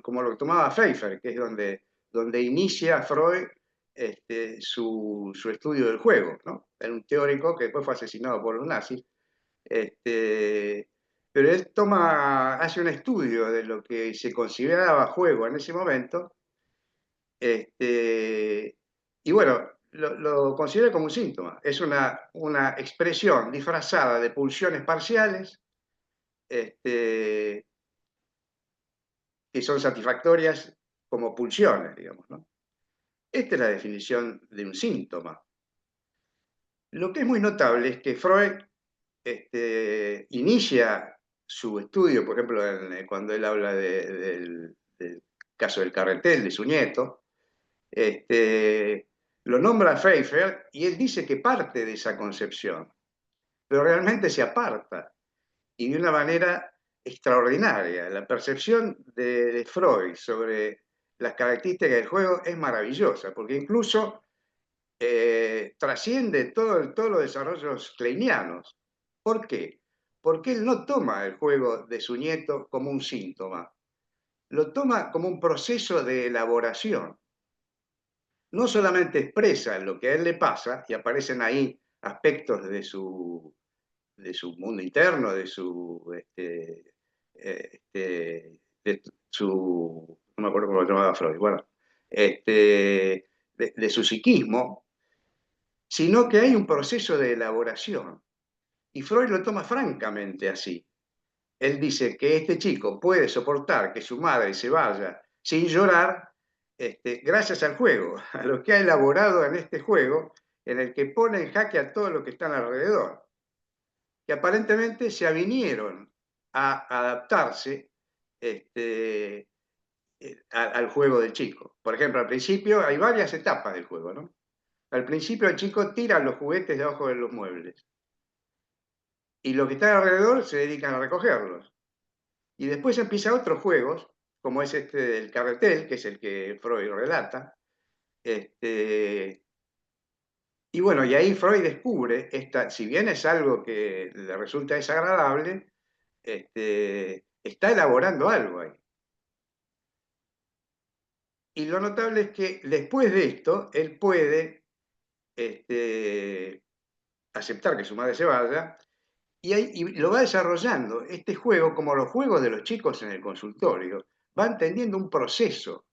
como lo tomaba Pfeiffer, que es donde inicia Freud su estudio del juego, ¿no? Era un teórico que después fue asesinado por los nazis, pero él hace un estudio de lo que se consideraba juego en ese momento, y bueno, lo considera como un síntoma. Es una expresión disfrazada de pulsiones parciales que son satisfactorias como pulsiones, digamos, ¿no? Esta es la definición de un síntoma. Lo que es muy notable es que Freud inicia su estudio, por ejemplo, cuando él habla del caso del carretel de su nieto, lo nombra a Pfeiffer y él dice que parte de esa concepción, pero realmente se aparta y de una manera extraordinaria. La percepción de Freud sobre las características del juego es maravillosa, porque incluso trasciende todos los desarrollos kleinianos. ¿Por qué? Porque él no toma el juego de su nieto como un síntoma, lo toma como un proceso de elaboración. No solamente expresa lo que a él le pasa, y aparecen ahí aspectos de su mundo interno, de su, no me acuerdo cómo lo llamaba Freud, bueno, de su psiquismo, sino que hay un proceso de elaboración. Y Freud lo toma francamente así. Él dice que este chico puede soportar que su madre se vaya sin llorar gracias al juego, a lo que ha elaborado en este juego, en el que pone en jaque a todo lo que están alrededor, que aparentemente se avinieron a adaptarse al juego del chico. Por ejemplo, al principio hay varias etapas del juego, ¿no? Al principio el chico tira los juguetes debajo de los muebles y los que están alrededor se dedican a recogerlos. Y después empiezan otros juegos, como es este del carretel, que es el que Freud relata. Y bueno, y ahí Freud descubre, si bien es algo que le resulta desagradable, está elaborando algo ahí. Y lo notable es que después de esto, él puede aceptar que su madre se vaya, y lo va desarrollando este juego como los juegos de los chicos en el consultorio, va entendiendo un proceso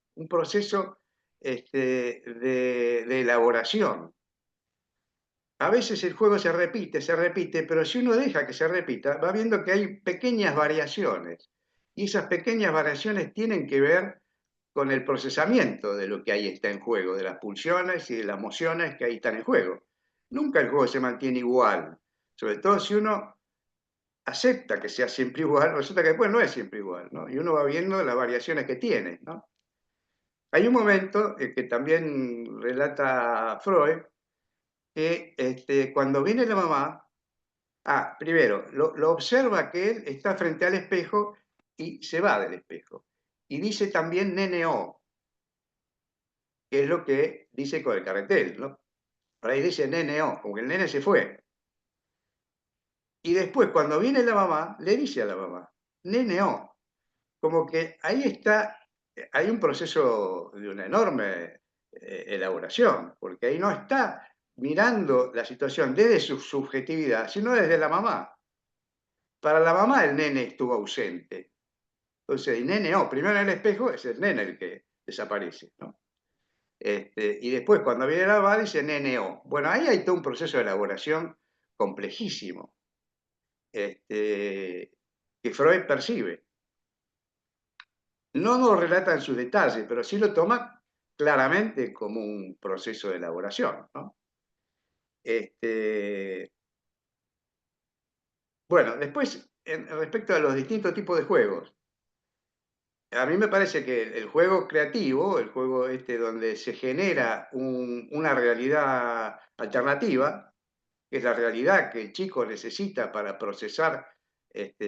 de elaboración. A veces el juego se repite, pero si uno deja que se repita, va viendo que hay pequeñas variaciones. Y esas pequeñas variaciones tienen que ver con el procesamiento de lo que ahí está en juego, de las pulsiones y de las mociones que ahí están en juego. Nunca el juego se mantiene igual, sobre todo si uno acepta que sea siempre igual, resulta que después no es siempre igual, ¿no? Y uno va viendo las variaciones que tiene, ¿no? Hay un momento que también relata Freud, que cuando viene la mamá, primero, lo observa que él está frente al espejo y se va del espejo. Y dice también nene-o, que es lo que dice con el carretel, ¿no? Por ahí dice nene-o, como que el nene se fue. Y después, cuando viene la mamá, le dice a la mamá, nene-o. Como que ahí está, hay un proceso de una enorme elaboración, porque ahí no está mirando la situación desde su subjetividad, sino desde la mamá. Para la mamá el nene estuvo ausente. Entonces, el nene, primero en el espejo es el nene el que desaparece, ¿no? Y después, cuando viene la mamá, dice nene, o. Bueno, ahí hay todo un proceso de elaboración complejísimo, que Freud percibe. No nos relata en sus detalles, pero sí lo toma claramente como un proceso de elaboración, ¿no? Bueno, después, respecto a los distintos tipos de juegos, a mí me parece que el juego creativo, el juego donde se genera una realidad alternativa, que es la realidad que el chico necesita para procesar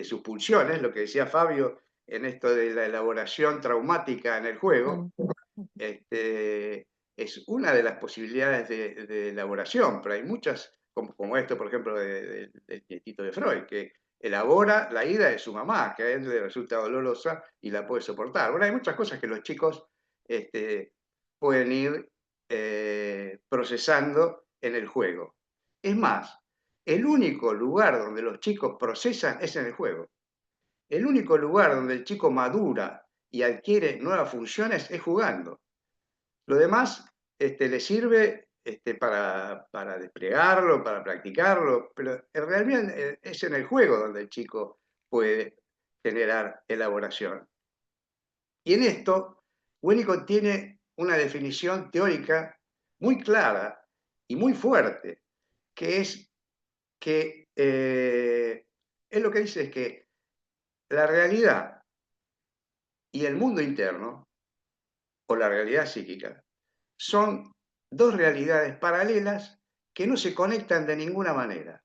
sus pulsiones, lo que decía Fabio en esto de la elaboración traumática en el juego, es una de las posibilidades de elaboración, pero hay muchas, como esto, por ejemplo, del nietito de Freud, que elabora la ida de su mamá, que a él le resulta dolorosa y la puede soportar. Bueno, hay muchas cosas que los chicos pueden ir procesando en el juego. Es más, el único lugar donde los chicos procesan es en el juego. El único lugar donde el chico madura y adquiere nuevas funciones es jugando. Lo demás le sirve para desplegarlo, para practicarlo, pero en realidad es en el juego donde el chico puede generar elaboración. Y en esto, Winnicott tiene una definición teórica muy clara y muy fuerte, que es que él lo que dice es que la realidad y el mundo interno, o la realidad psíquica, son dos realidades paralelas que no se conectan de ninguna manera.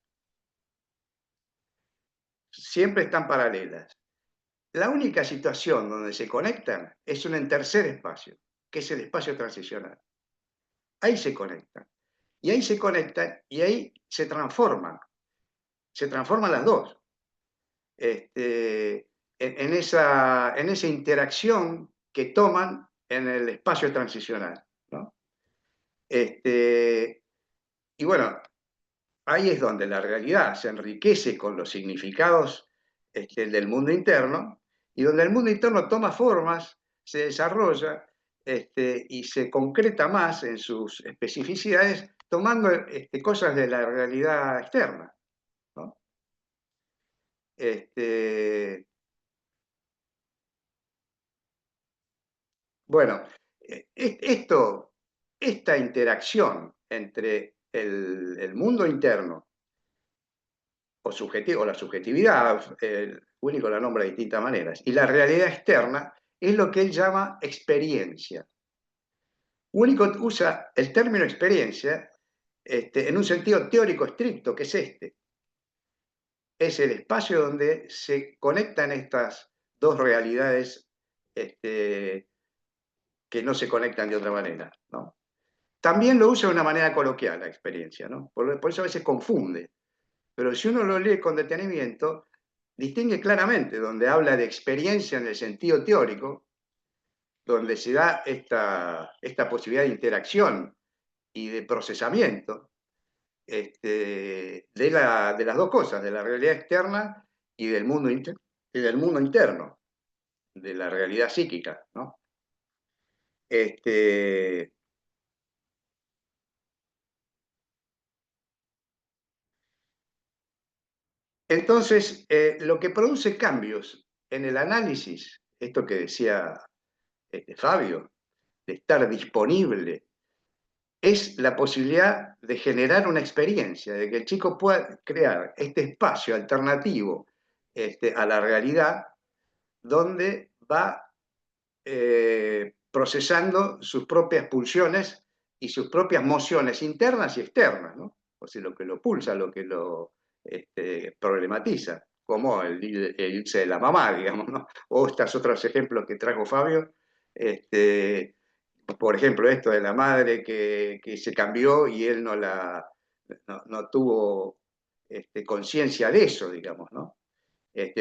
Siempre están paralelas. La única situación donde se conectan es en el tercer espacio, que es el espacio transicional. Ahí se conectan. Y ahí se conectan y ahí se transforman. Se transforman las dos. En esa interacción que toman en el espacio transicional, ¿no? Y bueno, ahí es donde la realidad se enriquece con los significados del mundo interno, y donde el mundo interno toma formas, se desarrolla y se concreta más en sus especificidades, tomando cosas de la realidad externa, ¿no? Bueno, esta interacción entre el mundo interno o la subjetividad, Winnicott la nombra de distintas maneras, y la realidad externa es lo que él llama experiencia. Winnicott usa el término experiencia en un sentido teórico estricto, que es este. Es el espacio donde se conectan estas dos realidades que no se conectan de otra manera, ¿no? También lo usa de una manera coloquial la experiencia, ¿no? Por eso a veces confunde. Pero si uno lo lee con detenimiento, distingue claramente donde habla de experiencia en el sentido teórico, donde se da esta posibilidad de interacción y de procesamiento de las dos cosas, de la realidad externa y del mundo interno. de la realidad psíquica, ¿no? Entonces, lo que produce cambios en el análisis, esto que decía Fabio, de estar disponible, es la posibilidad de generar una experiencia, de que el chico pueda crear este espacio alternativo a la realidad, donde va procesando sus propias pulsiones y sus propias mociones internas y externas, ¿no? O sea, lo que lo pulsa, lo que lo problematiza, como el irse de la mamá, digamos, ¿no? O estos otros ejemplos que trajo Fabio, por ejemplo, esto de la madre que se cambió y él no tuvo conciencia de eso, digamos, ¿no?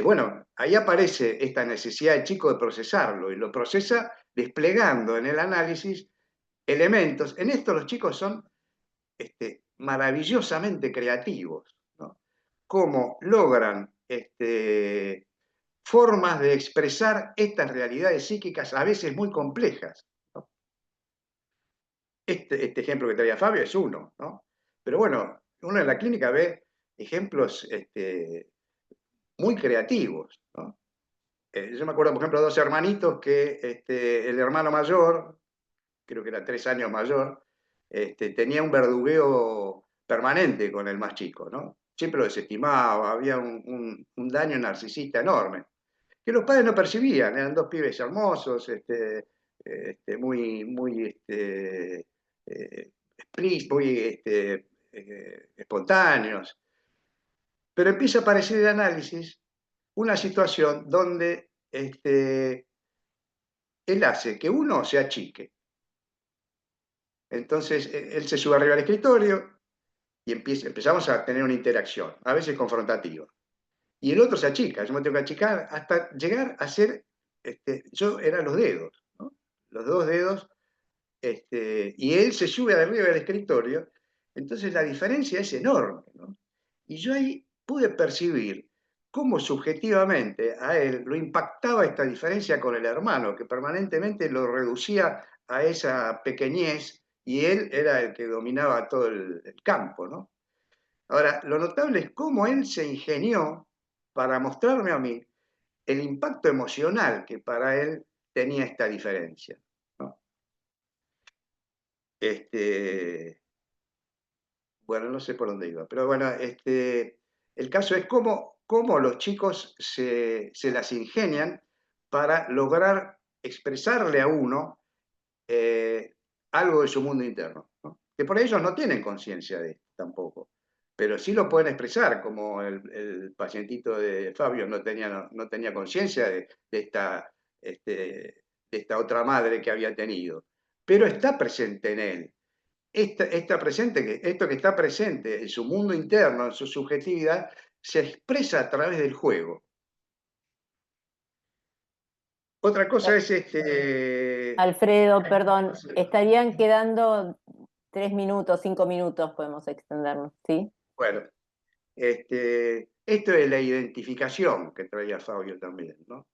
Bueno, ahí aparece esta necesidad del chico de procesarlo y lo procesa desplegando en el análisis elementos. En esto los chicos son maravillosamente creativos, ¿no? Cómo logran formas de expresar estas realidades psíquicas a veces muy complejas, ¿no? Este ejemplo que traía Fabio es uno, ¿no? Pero bueno, uno en la clínica ve ejemplos muy creativos, ¿no? Yo me acuerdo, por ejemplo, de dos hermanitos que el hermano mayor, creo que era 3 años mayor, tenía un verdugueo permanente con el más chico, ¿no? Siempre lo desestimaba, había un daño narcisista enorme, que los padres no percibían, eran dos pibes hermosos, muy muy espontáneos. Pero empieza a aparecer el análisis una situación donde él hace que uno se achique. Entonces, él se sube arriba al escritorio y empezamos a tener una interacción, a veces confrontativa. Y el otro se achica, yo me tengo que achicar hasta llegar a ser, yo eran los dedos, ¿no? Los dos dedos, y él se sube arriba del escritorio, entonces la diferencia es enorme, ¿no? Y yo ahí pude percibir cómo subjetivamente a él lo impactaba esta diferencia con el hermano, que permanentemente lo reducía a esa pequeñez y él era el que dominaba todo el campo, ¿no? Ahora, lo notable es cómo él se ingenió para mostrarme a mí el impacto emocional que para él tenía esta diferencia, ¿no? Bueno, no sé por dónde iba, pero bueno, el caso es cómo los chicos se las ingenian para lograr expresarle a uno algo de su mundo interno, ¿no? Que por ellos no tienen conciencia de esto tampoco, pero sí lo pueden expresar, como el pacientito de Fabio no tenía conciencia de esta otra madre que había tenido, pero está presente en él. Esto que está presente en su mundo interno, en su subjetividad, se expresa a través del juego. Otra cosa es Alfredo, perdón, estarían quedando 3 minutos, 5 minutos, podemos extendernos, ¿sí? Bueno, esto es la identificación que traía Fabio también, ¿no?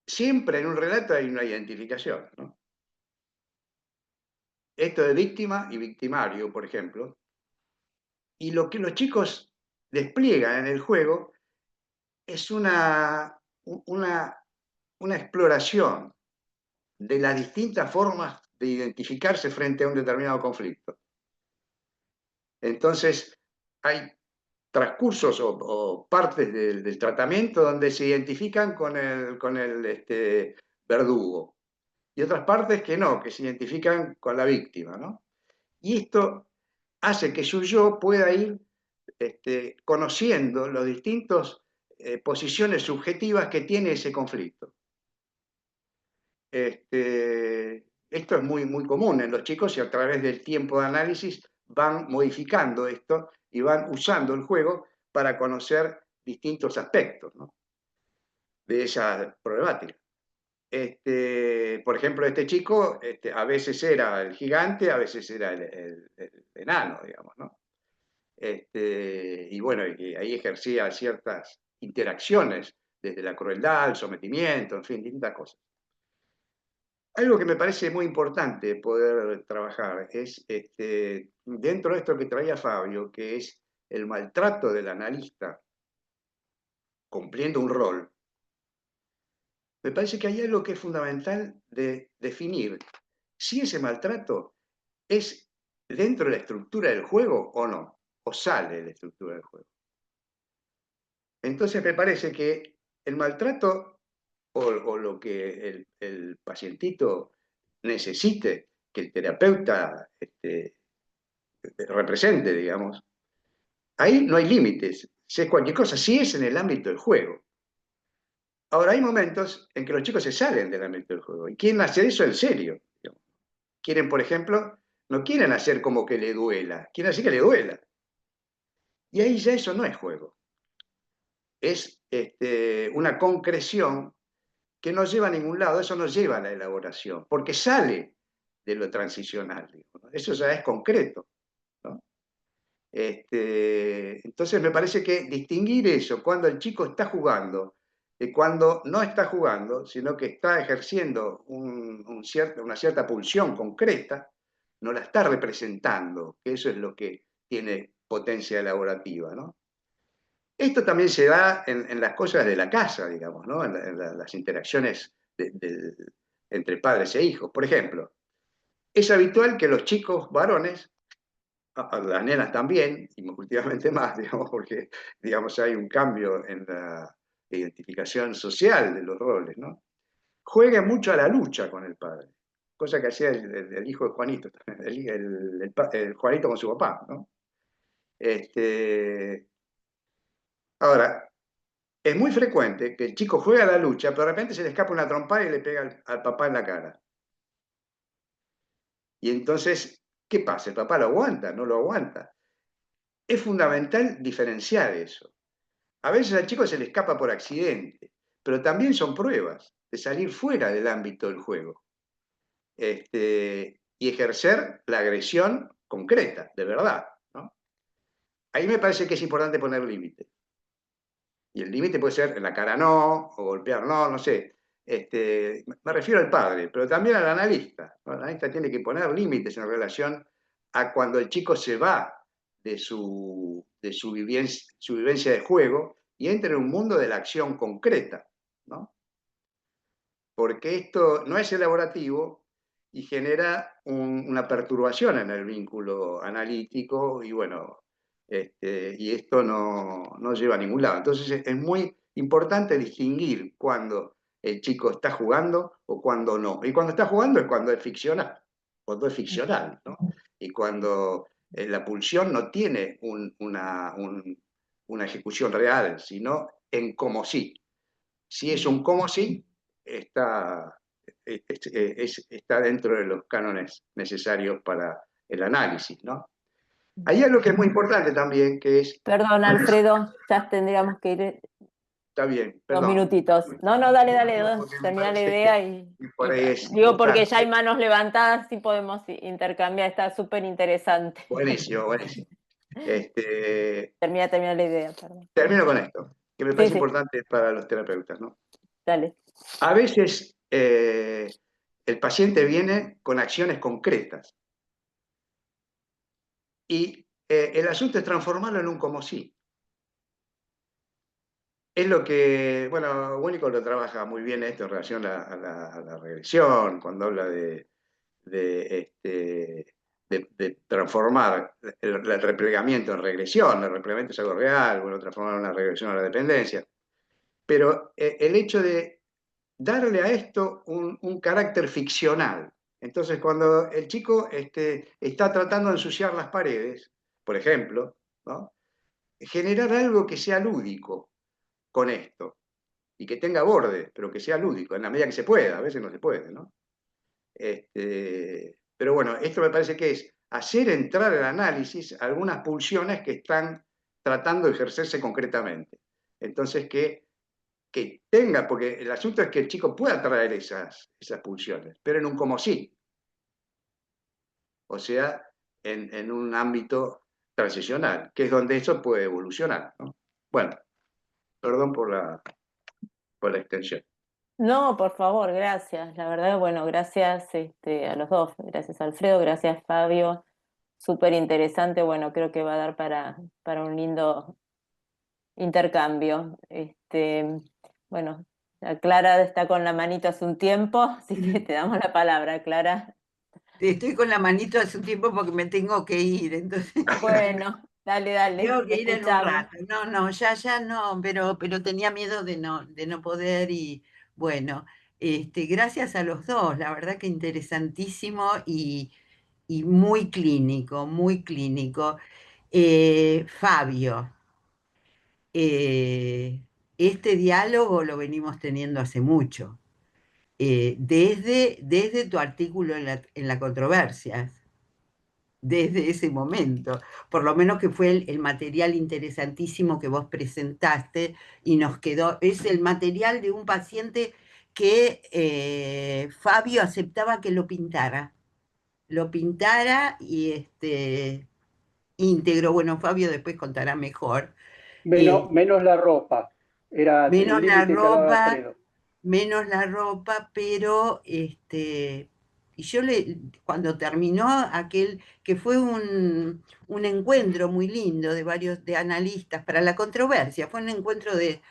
Siempre en un relato hay una identificación, ¿no? Esto de víctima y victimario, por ejemplo, y lo que los chicos despliegan en el juego es una exploración de las distintas formas de identificarse frente a un determinado conflicto. Entonces, hay transcursos o partes del tratamiento donde se identifican con el verdugo, y otras partes que no, que se identifican con la víctima, ¿no? Y esto hace que su yo pueda ir conociendo las distintas posiciones subjetivas que tiene ese conflicto. Esto es muy común en los chicos y a través del tiempo de análisis van modificando esto y van usando el juego para conocer distintos aspectos, ¿no?, de esa problemática. Por ejemplo, este chico a veces era el gigante, a veces era el enano, digamos, ¿no? y bueno, y que ahí ejercía ciertas interacciones, desde la crueldad, el sometimiento, en fin, distintas cosas. Algo que me parece muy importante poder trabajar es, dentro de esto que traía Fabio, que es el maltrato del analista cumpliendo un rol, me parece que hay algo que es fundamental de definir si ese maltrato es dentro de la estructura del juego o no, o sale de la estructura del juego. Entonces me parece que el maltrato o lo que el pacientito necesite que el terapeuta represente, digamos, ahí no hay límites, si es cualquier cosa, si es en el ámbito del juego. Ahora, hay momentos en que los chicos se salen del ámbito del juego y quieren hacer eso en serio. Digamos. Quieren, por ejemplo, no quieren hacer como que le duela, quieren hacer que le duela. Y ahí ya eso no es juego. Es una concreción que no lleva a ningún lado, eso no lleva a la elaboración, porque sale de lo transicional. Digamos, ¿no? Eso ya es concreto. ¿No? Entonces me parece que distinguir eso, cuando el chico está jugando, de cuando no está jugando, sino que está ejerciendo una cierta pulsión concreta, no la está representando, que eso es lo que tiene potencia elaborativa, ¿no? Esto también se da en las cosas de la casa, digamos, ¿no? En las interacciones entre padres e hijos. Por ejemplo, es habitual que los chicos varones, a las nenas también, y últimamente más, digamos, porque digamos, hay un cambio en la identificación social de los roles, ¿no? Jueguen mucho a la lucha con el padre, cosa que hacía el hijo de Juanito, el Juanito con su papá, ¿no? Ahora, es muy frecuente que el chico juega a la lucha, pero de repente se le escapa una trompada y le pega al papá en la cara. Y entonces, ¿qué pasa? ¿El papá lo aguanta? ¿No lo aguanta? Es fundamental diferenciar eso. A veces al chico se le escapa por accidente, pero también son pruebas de salir fuera del ámbito del juego y ejercer la agresión concreta, de verdad, ¿no? Ahí me parece que es importante poner límites. Y el límite puede ser en la cara no, o golpear no, no sé. Me refiero al padre, pero también al analista, ¿no? El analista tiene que poner límites en relación a cuando el chico se va de su vivencia de juego y entra en un mundo de la acción concreta, ¿no? Porque esto no es elaborativo y genera una perturbación en el vínculo analítico y bueno, y esto no lleva a ningún lado. Entonces es muy importante distinguir cuando el chico está jugando o cuando no. Y cuando está jugando es cuando es ficcional, ¿no? Y cuando la pulsión no tiene una ejecución real, sino en como sí. Si es un como sí, está, está dentro de los cánones necesarios para el análisis, ¿no? Hay algo que es muy importante también, que es... Perdón, Alfredo, ya tendríamos que ir Está bien, 2 perdón. minutitos. No, dale, Porque me termina la parece idea que por ahí es digo porque importante. ya hay manos levantadas y podemos intercambiar, está súper interesante. Buenísimo, buenísimo. Termina la idea, perdón. Termino con esto, que me parece Sí, importante para los terapeutas, ¿no? dale. A veces el paciente viene con acciones concretas y el asunto es transformarlo en un como sí. Es lo que, bueno, Winnicott lo trabaja muy bien esto en relación a la regresión, cuando habla de transformar el replegamiento en regresión. El replegamiento es algo real, bueno, transformar una regresión a la dependencia. Pero el hecho de darle a esto un carácter ficcional. Entonces, cuando el chico está tratando de ensuciar las paredes, por ejemplo, ¿no? Generar algo que sea lúdico con esto y que tenga borde, pero que sea lúdico, en la medida que se pueda, a veces no se puede, ¿no? Pero bueno, esto me parece que es hacer entrar al análisis algunas pulsiones que están tratando de ejercerse concretamente. Entonces, que tenga, porque el asunto es que el chico pueda traer esas pulsiones, pero en un como sí. O sea, en un ámbito transicional, que es donde eso puede evolucionar, ¿no? Bueno, perdón por la extensión. No, por favor, gracias. La verdad, bueno, gracias a los dos. Gracias, Alfredo, gracias, Fabio. Súper interesante. Bueno, creo que va a dar para un lindo intercambio. Bueno, Clara está con la manito hace un tiempo, así que te damos la palabra, Clara. Estoy con la manito hace un tiempo porque me tengo que ir, entonces Bueno, dale, dale, tengo te que ir en un escuchamos. rato. No, no, ya no, pero tenía miedo de no poder y bueno, gracias a los dos, la verdad que interesantísimo y muy clínico, muy clínico. Fabio, este diálogo lo venimos teniendo hace mucho, desde tu artículo en la controversia, desde ese momento, por lo menos que fue el material interesantísimo que vos presentaste y nos quedó, es el material de un paciente que Fabio aceptaba que lo pintara y íntegro, bueno, Fabio después contará mejor, eh, Menos la ropa, era el menos la límite que hablaba ropa, Alfredo. pero y cuando terminó aquel, que fue un encuentro muy lindo de varios de analistas para la controversia, fue un encuentro de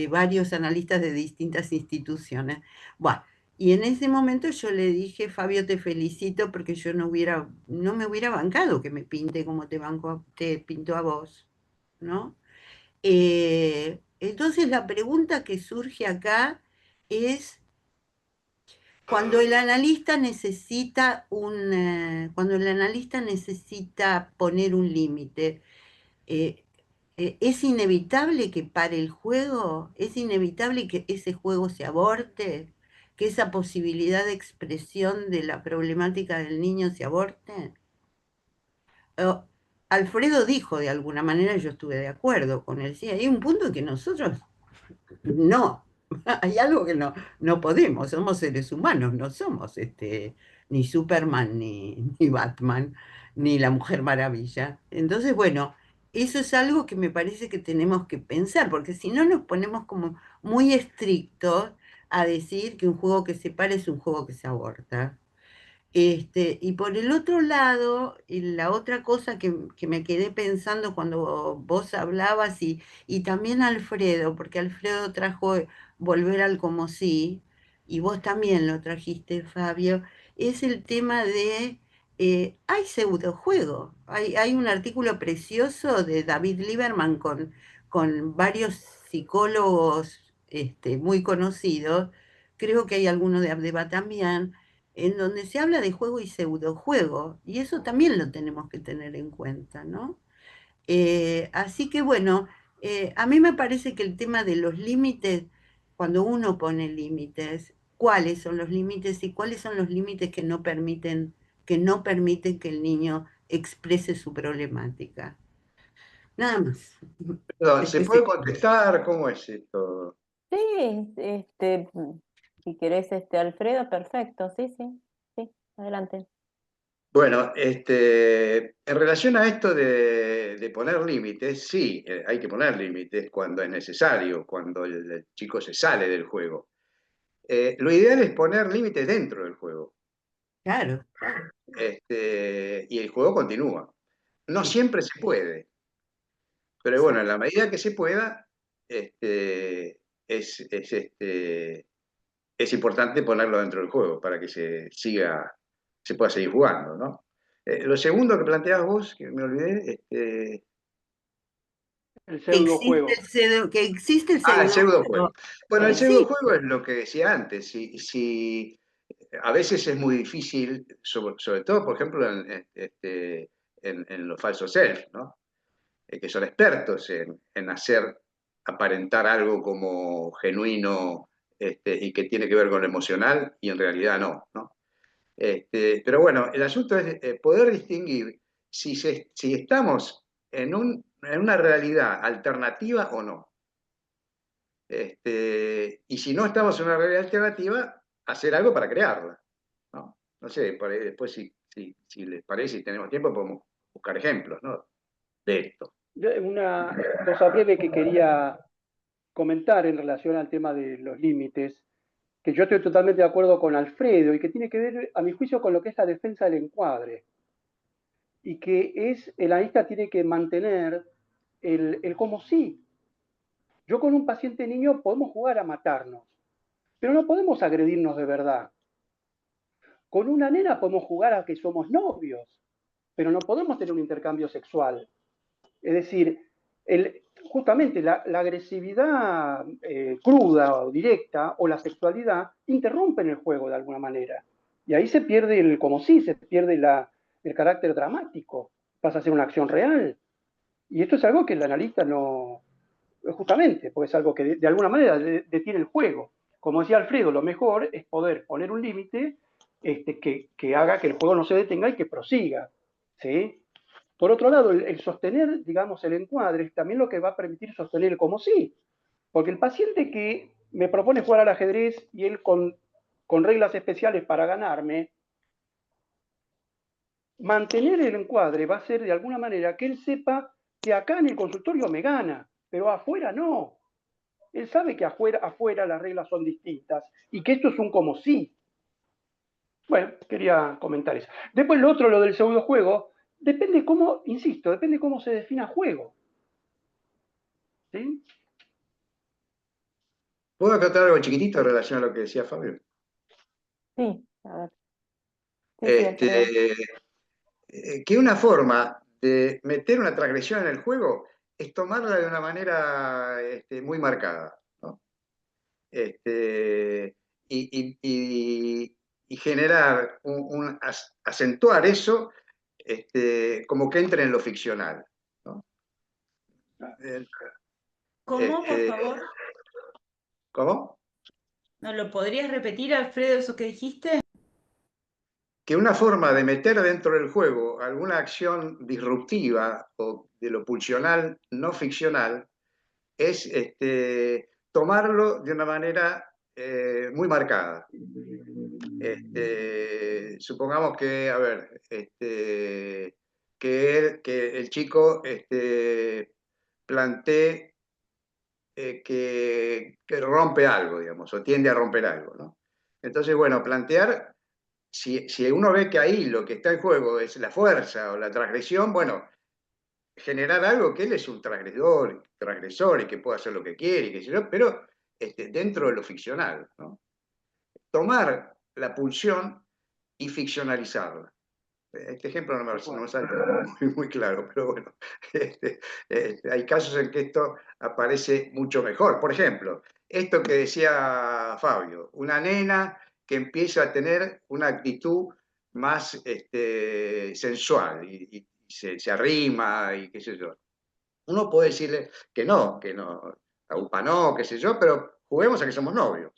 varios analistas de distintas instituciones. Bueno, y en ese momento yo le dije, Fabio, te felicito porque yo no me hubiera bancado que me pinte como te pintó a vos, ¿no? Entonces la pregunta que surge acá es cuando el analista necesita poner un límite, eh, ¿es inevitable que pare el juego? ¿Es inevitable que ese juego se aborte? ¿Que esa posibilidad de expresión de la problemática del niño se aborte? Eh, Alfredo dijo de alguna manera, y yo estuve de acuerdo con él, sí, hay un punto en que nosotros no, hay algo que no podemos, somos seres humanos, no somos ni Superman, ni Batman, ni la Mujer Maravilla. Entonces, bueno, eso es algo que me parece que tenemos que pensar, porque si no nos ponemos como muy estrictos a decir que un juego que se para es un juego que se aborta. Y por el otro lado, y la otra cosa que me quedé pensando cuando vos hablabas y también Alfredo, porque Alfredo trajo Volver al como sí, y vos también lo trajiste, Fabio, es el tema de, hay pseudojuego. Hay un artículo precioso de David Lieberman con varios psicólogos muy conocidos, creo que hay alguno de Abdeba también, en donde se habla de juego y pseudojuego, y eso también lo tenemos que tener en cuenta, ¿no? Así que bueno, a mí me parece que el tema de los límites, cuando uno pone límites, ¿cuáles son los límites y cuáles son los límites que no permiten que el niño exprese su problemática? Nada más. Perdón, ¿se Después puede contestar? ¿Cómo es esto? Sí, si querés, Alfredo, perfecto, sí, sí, sí, adelante. Bueno, en relación a esto de poner límites, sí, hay que poner límites cuando es necesario, cuando el chico se sale del juego. Lo ideal es poner límites dentro del juego, claro, claro, y el juego continúa. No sí. siempre se puede, pero bueno, en la medida que se pueda, este, es importante ponerlo dentro del juego para que se pueda seguir jugando, ¿no? Lo segundo que planteabas vos, que me olvidé, El Que existe pseudojuego. el el pseudojuego. pseudojuego. Bueno, el Existe. pseudojuego es lo que decía antes. Si a veces es muy difícil, sobre todo, por ejemplo, en los falsos self, ¿no? Que son expertos en hacer aparentar algo como genuino, y que tiene que ver con lo emocional, y en realidad no. Pero bueno, el asunto es poder distinguir si estamos en una realidad alternativa o no. Y si no estamos en una realidad alternativa, hacer algo para crearla, ¿no? No sé, por ahí después si les parece y tenemos tiempo podemos buscar ejemplos, ¿no? de esto. Una cosa breve que quería comentar en relación al tema de los límites, que yo estoy totalmente de acuerdo con Alfredo y que tiene que ver, a mi juicio, con lo que es la defensa del encuadre. Y que es, el analista tiene que mantener el como sí. Yo con un paciente niño podemos jugar a matarnos, pero no podemos agredirnos de verdad. Con una nena podemos jugar a que somos novios, pero no podemos tener un intercambio sexual. Es decir, justamente la agresividad cruda o directa o la sexualidad interrumpen el juego de alguna manera. Y ahí se pierde el como sí, se pierde el carácter dramático, pasa a ser una acción real. Y esto es algo que el analista no, justamente, porque es algo que de alguna manera detiene el juego. Como decía Alfredo, lo mejor es poder poner un límite que haga que el juego no se detenga y que prosiga. ¿Sí? Por otro lado, el sostener, digamos, el encuadre es también lo que va a permitir sostener el como sí. Porque el paciente que me propone jugar al ajedrez y él con reglas especiales para ganarme, mantener el encuadre va a ser de alguna manera que él sepa que acá en el consultorio me gana, pero afuera no. Él sabe que afuera las reglas son distintas y que esto es un como sí. Bueno, quería comentar eso. Después lo otro, lo del pseudo juego, depende cómo, insisto, depende cómo se defina juego. ¿Sí? ¿Puedo acotar algo chiquitito en relación a lo que decía Fabio? Sí, a ver. Sí, Alfredo. Que una forma de meter una transgresión en el juego es tomarla de una manera muy marcada, ¿no? Este, y generar, acentuar eso como que entre en lo ficcional, ¿no? Eh, ¿Cómo, por este, favor? ¿Cómo? ¿No lo podrías repetir, Alfredo, eso que dijiste? Que una forma de meter dentro del juego alguna acción disruptiva o de lo pulsional no ficcional es tomarlo de una manera muy marcada. Supongamos que, a ver, que el chico plantee que rompe algo, digamos, o tiende a romper algo, ¿no? Entonces, bueno, plantear, si uno ve que ahí lo que está en juego es la fuerza o la transgresión, bueno, generar algo que él es un transgresor y que puede hacer lo que quiere, y qué sé yo, pero dentro de lo ficcional, ¿no? Tomar la pulsión y ficcionalizarla. Este ejemplo no me sale muy claro, pero bueno, hay casos en que esto aparece mucho mejor. Por ejemplo, esto que decía Fabio, una nena que empieza a tener una actitud más sensual y se arrima y qué sé yo. Uno puede decirle que no, a UPA no, qué sé yo, pero juguemos a que somos novios.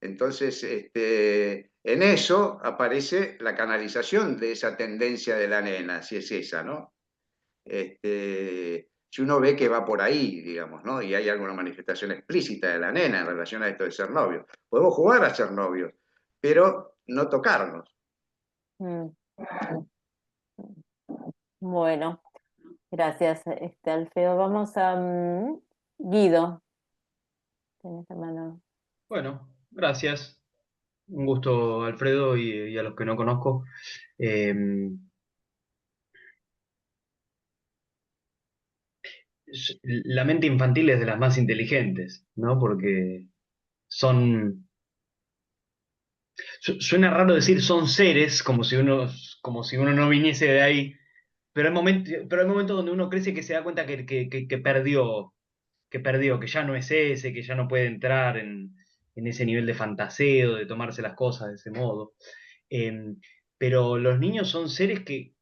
Entonces, en eso aparece la canalización de esa tendencia de la nena, si es esa, ¿no? Si uno ve que va por ahí, digamos, ¿no? Y hay alguna manifestación explícita de la nena en relación a esto de ser novios. Podemos jugar a ser novios, pero no tocarnos. Mm. Bueno, gracias, Alfredo. Vamos a Guido. Tenés la mano. Bueno, gracias. Un gusto, Alfredo, y a los que no conozco. Eh, la mente infantil es de las más inteligentes, ¿no? Porque son, suena raro decir son seres, como si uno no viniese de ahí, pero hay momentos donde uno crece que se da cuenta que ya no es ese, que ya no puede entrar en ese nivel de fantaseo, de tomarse las cosas de ese modo. Eh, pero los niños son seres que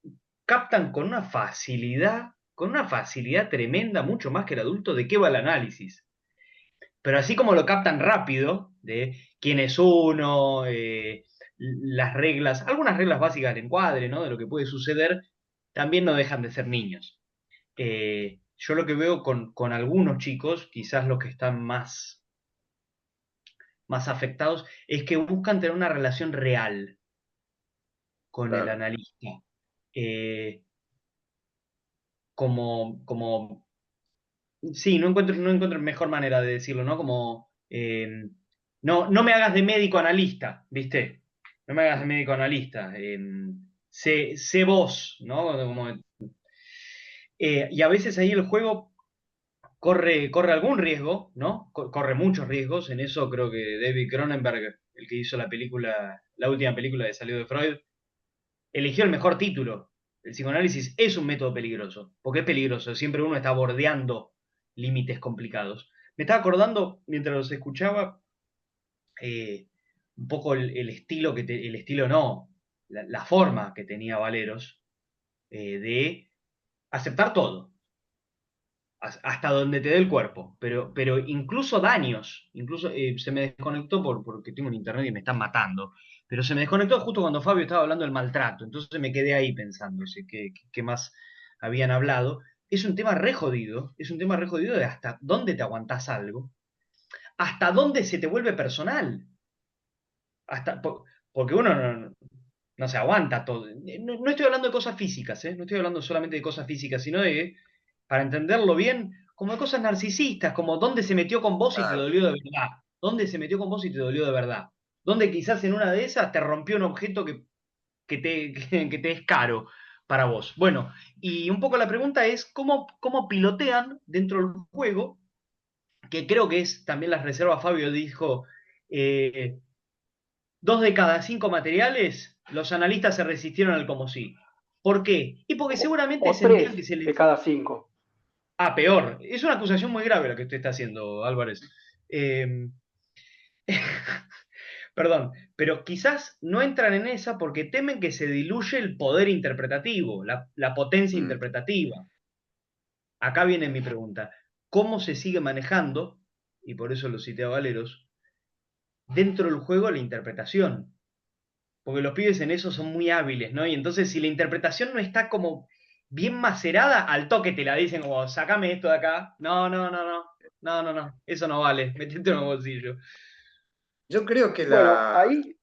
captan con una facilidad tremenda, mucho más que el adulto, de qué va el análisis. Pero así como lo captan rápido, de quién es uno, las reglas, algunas reglas básicas del encuadre, ¿no? De lo que puede suceder, también no dejan de ser niños. Yo lo que veo con algunos chicos, quizás los que están más afectados, es que buscan tener una relación real con el Claro. analista. Eh, como sí, no encuentro mejor manera de decirlo, ¿no? Como, no me hagas de médico analista, ¿viste? No me hagas de médico analista. Sé vos, ¿no? Y a veces ahí el juego corre algún riesgo, ¿no? Corre muchos riesgos. En eso creo que David Cronenberg, el que hizo la última película que salió de Freud, eligió el mejor título. El psicoanálisis es un método peligroso, porque es peligroso, siempre uno está bordeando límites complicados. Me estaba acordando, mientras los escuchaba, eh, un poco el estilo el estilo no, la forma que tenía Valeros, de aceptar todo, hasta donde te dé el cuerpo, pero incluso daños, incluso se me desconectó porque tengo un internet y me están matando, pero se me desconectó justo cuando Fabio estaba hablando del maltrato, entonces me quedé ahí pensando, qué más habían hablado. Es un tema re jodido, es un tema re jodido de hasta dónde te aguantás algo, hasta dónde se te vuelve personal, porque uno no se aguanta todo. No estoy hablando de cosas físicas, ¿eh? No estoy hablando solamente de cosas físicas, sino de, para entenderlo bien, como de cosas narcisistas, como dónde se metió con vos y te Claro. dolió de verdad. ¿Dónde se metió con vos y te dolió de verdad? ¿Dónde quizás en una de esas te rompió un objeto que te es caro para vos? Bueno, y un poco la pregunta es, ¿cómo pilotean dentro del juego? Que creo que es también las reservas, Fabio dijo, eh, 2 de cada 5 materiales, los analistas se resistieron al como sí. ¿Por qué? Y porque seguramente O sentían 3 que se de les... cada 5. Ah, peor. Es una acusación muy grave la que usted está haciendo, Álvarez. Eh, Perdón, pero quizás no entran en esa porque temen que se diluye el poder interpretativo, la potencia Mm. interpretativa. Acá viene mi pregunta. ¿Cómo se sigue manejando, y por eso lo cité a Valeros, dentro del juego la interpretación? Porque los pibes en eso son muy hábiles, ¿no? Y entonces si la interpretación no está como bien macerada, al toque te la dicen como, sacame esto de acá. No, eso no vale, metete en el bolsillo. Yo creo que Bueno, ahí,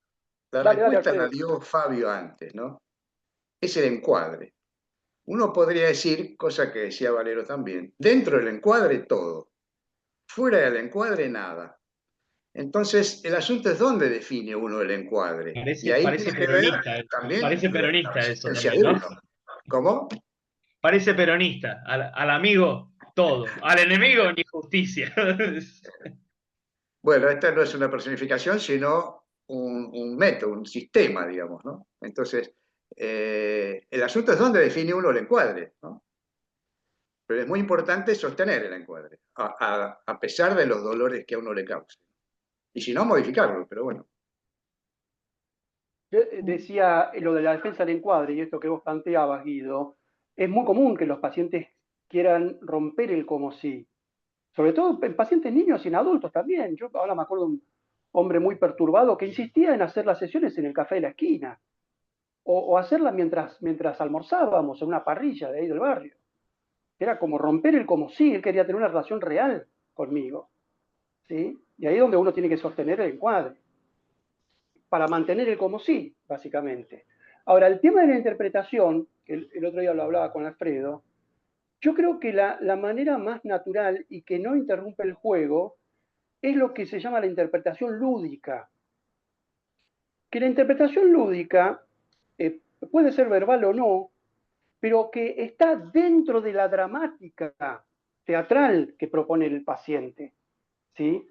la dale, respuesta la Alfredo. dio Fabio antes, ¿no? Es el encuadre. Uno podría decir, cosa que decía Valero también, dentro del encuadre todo, fuera del encuadre nada. Entonces, el asunto es dónde define uno el encuadre. Y Parece, ahí parece tiene que ver peronista, también parece la peronista eso resistencia también, de ¿no? uno. ¿Cómo? Parece peronista, al amigo todo, al enemigo ni justicia. Bueno, esta no es una personificación, sino un método, un sistema, digamos, ¿no? Entonces, el asunto es dónde define uno el encuadre, ¿no? Pero es muy importante sostener el encuadre, a pesar de los dolores que a uno le cause. Y si no, modificarlo, pero bueno. Yo decía lo de la defensa del encuadre y esto que vos planteabas, Guido, es muy común que los pacientes quieran romper el como sí, sobre todo en pacientes niños y en adultos también. Yo ahora me acuerdo de un hombre muy perturbado que insistía en hacer las sesiones en el café de la esquina o hacerlas mientras almorzábamos en una parrilla de ahí del barrio. Era como romper el como sí, él quería tener una relación real conmigo, ¿sí? Y ahí es donde uno tiene que sostener el encuadre, para mantener el como sí, básicamente. Ahora, el tema de la interpretación, que el otro día lo hablaba con Alfredo, yo creo que la manera más natural y que no interrumpe el juego es lo que se llama la interpretación lúdica. Que la interpretación lúdica puede ser verbal o no, pero que está dentro de la dramática teatral que propone el paciente, ¿sí?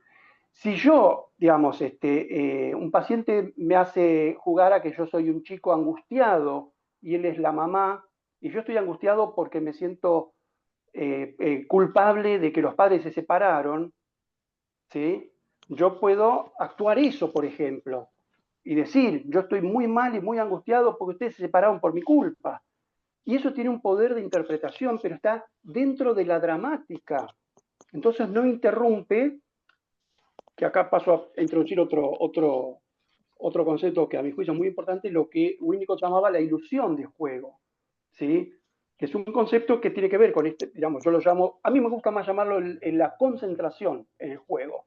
Si yo, digamos, un paciente me hace jugar a que yo soy un chico angustiado y él es la mamá, y yo estoy angustiado porque me siento culpable de que los padres se separaron, ¿sí? Yo puedo actuar eso, por ejemplo, y decir, yo estoy muy mal y muy angustiado porque ustedes se separaron por mi culpa. Y eso tiene un poder de interpretación, pero está dentro de la dramática. Entonces no interrumpe, que acá paso a introducir otro concepto que a mi juicio es muy importante, lo que Winnicott llamaba la ilusión de juego, ¿sí? Que es un concepto que tiene que ver con este, digamos, yo lo llamo, a mí me gusta más llamarlo en la concentración en el juego,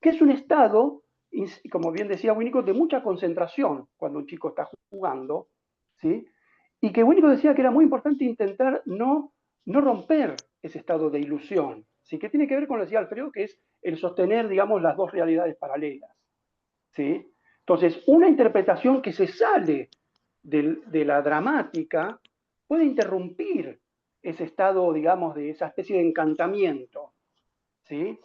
que es un estado, como bien decía Winnicott, de mucha concentración cuando un chico está jugando, ¿sí? Y que Winnicott decía que era muy importante intentar no no romper ese estado de ilusión, ¿sí? Que tiene que ver con lo que decía Alfredo, que es el sostener, digamos, las dos realidades paralelas, ¿sí? Entonces, una interpretación que se sale de la dramática puede interrumpir ese estado, digamos, de esa especie de encantamiento, ¿sí?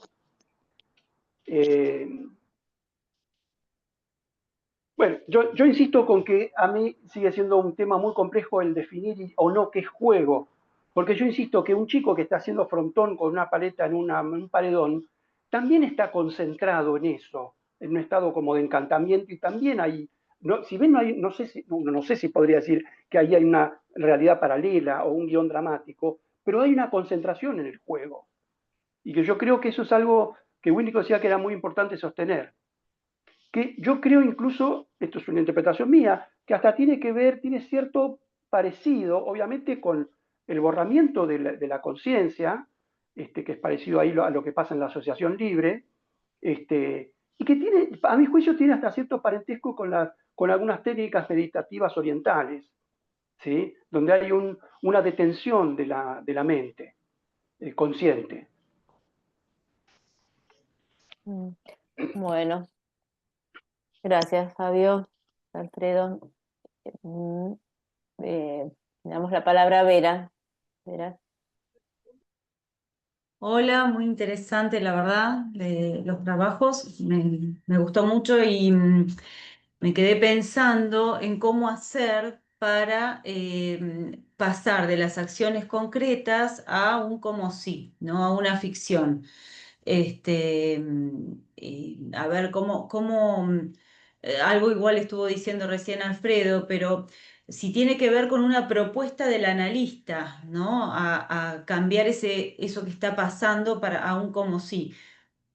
Bueno, yo insisto con que a mí sigue siendo un tema muy complejo el definir o no qué es juego, porque yo insisto que un chico que está haciendo frontón con una paleta en un paredón, también está concentrado en eso, en un estado como de encantamiento y también hay, no, si ven, no sé si podría decir que ahí hay una realidad paralela o un guión dramático, pero hay una concentración en el juego. Y que yo creo que eso es algo que Winnicott decía que era muy importante sostener, que yo creo incluso, esto es una interpretación mía, que hasta tiene que ver, tiene cierto parecido, obviamente, con el borramiento de la conciencia, que es parecido ahí a lo que pasa en la asociación libre, y que tiene, a mi juicio, tiene hasta cierto parentesco con algunas técnicas meditativas orientales, ¿sí? Donde hay una detención de la mente consciente. Bueno, gracias, Fabio, Alfredo. Le damos la palabra a Vera. Vera. Hola, muy interesante, la verdad, los trabajos. Me gustó mucho y me quedé pensando en cómo hacer para pasar de las acciones concretas a un como sí, ¿no? A una ficción. A ver algo igual estuvo diciendo recién Alfredo, pero si tiene que ver con una propuesta del analista, ¿no? A cambiar eso que está pasando a un como sí.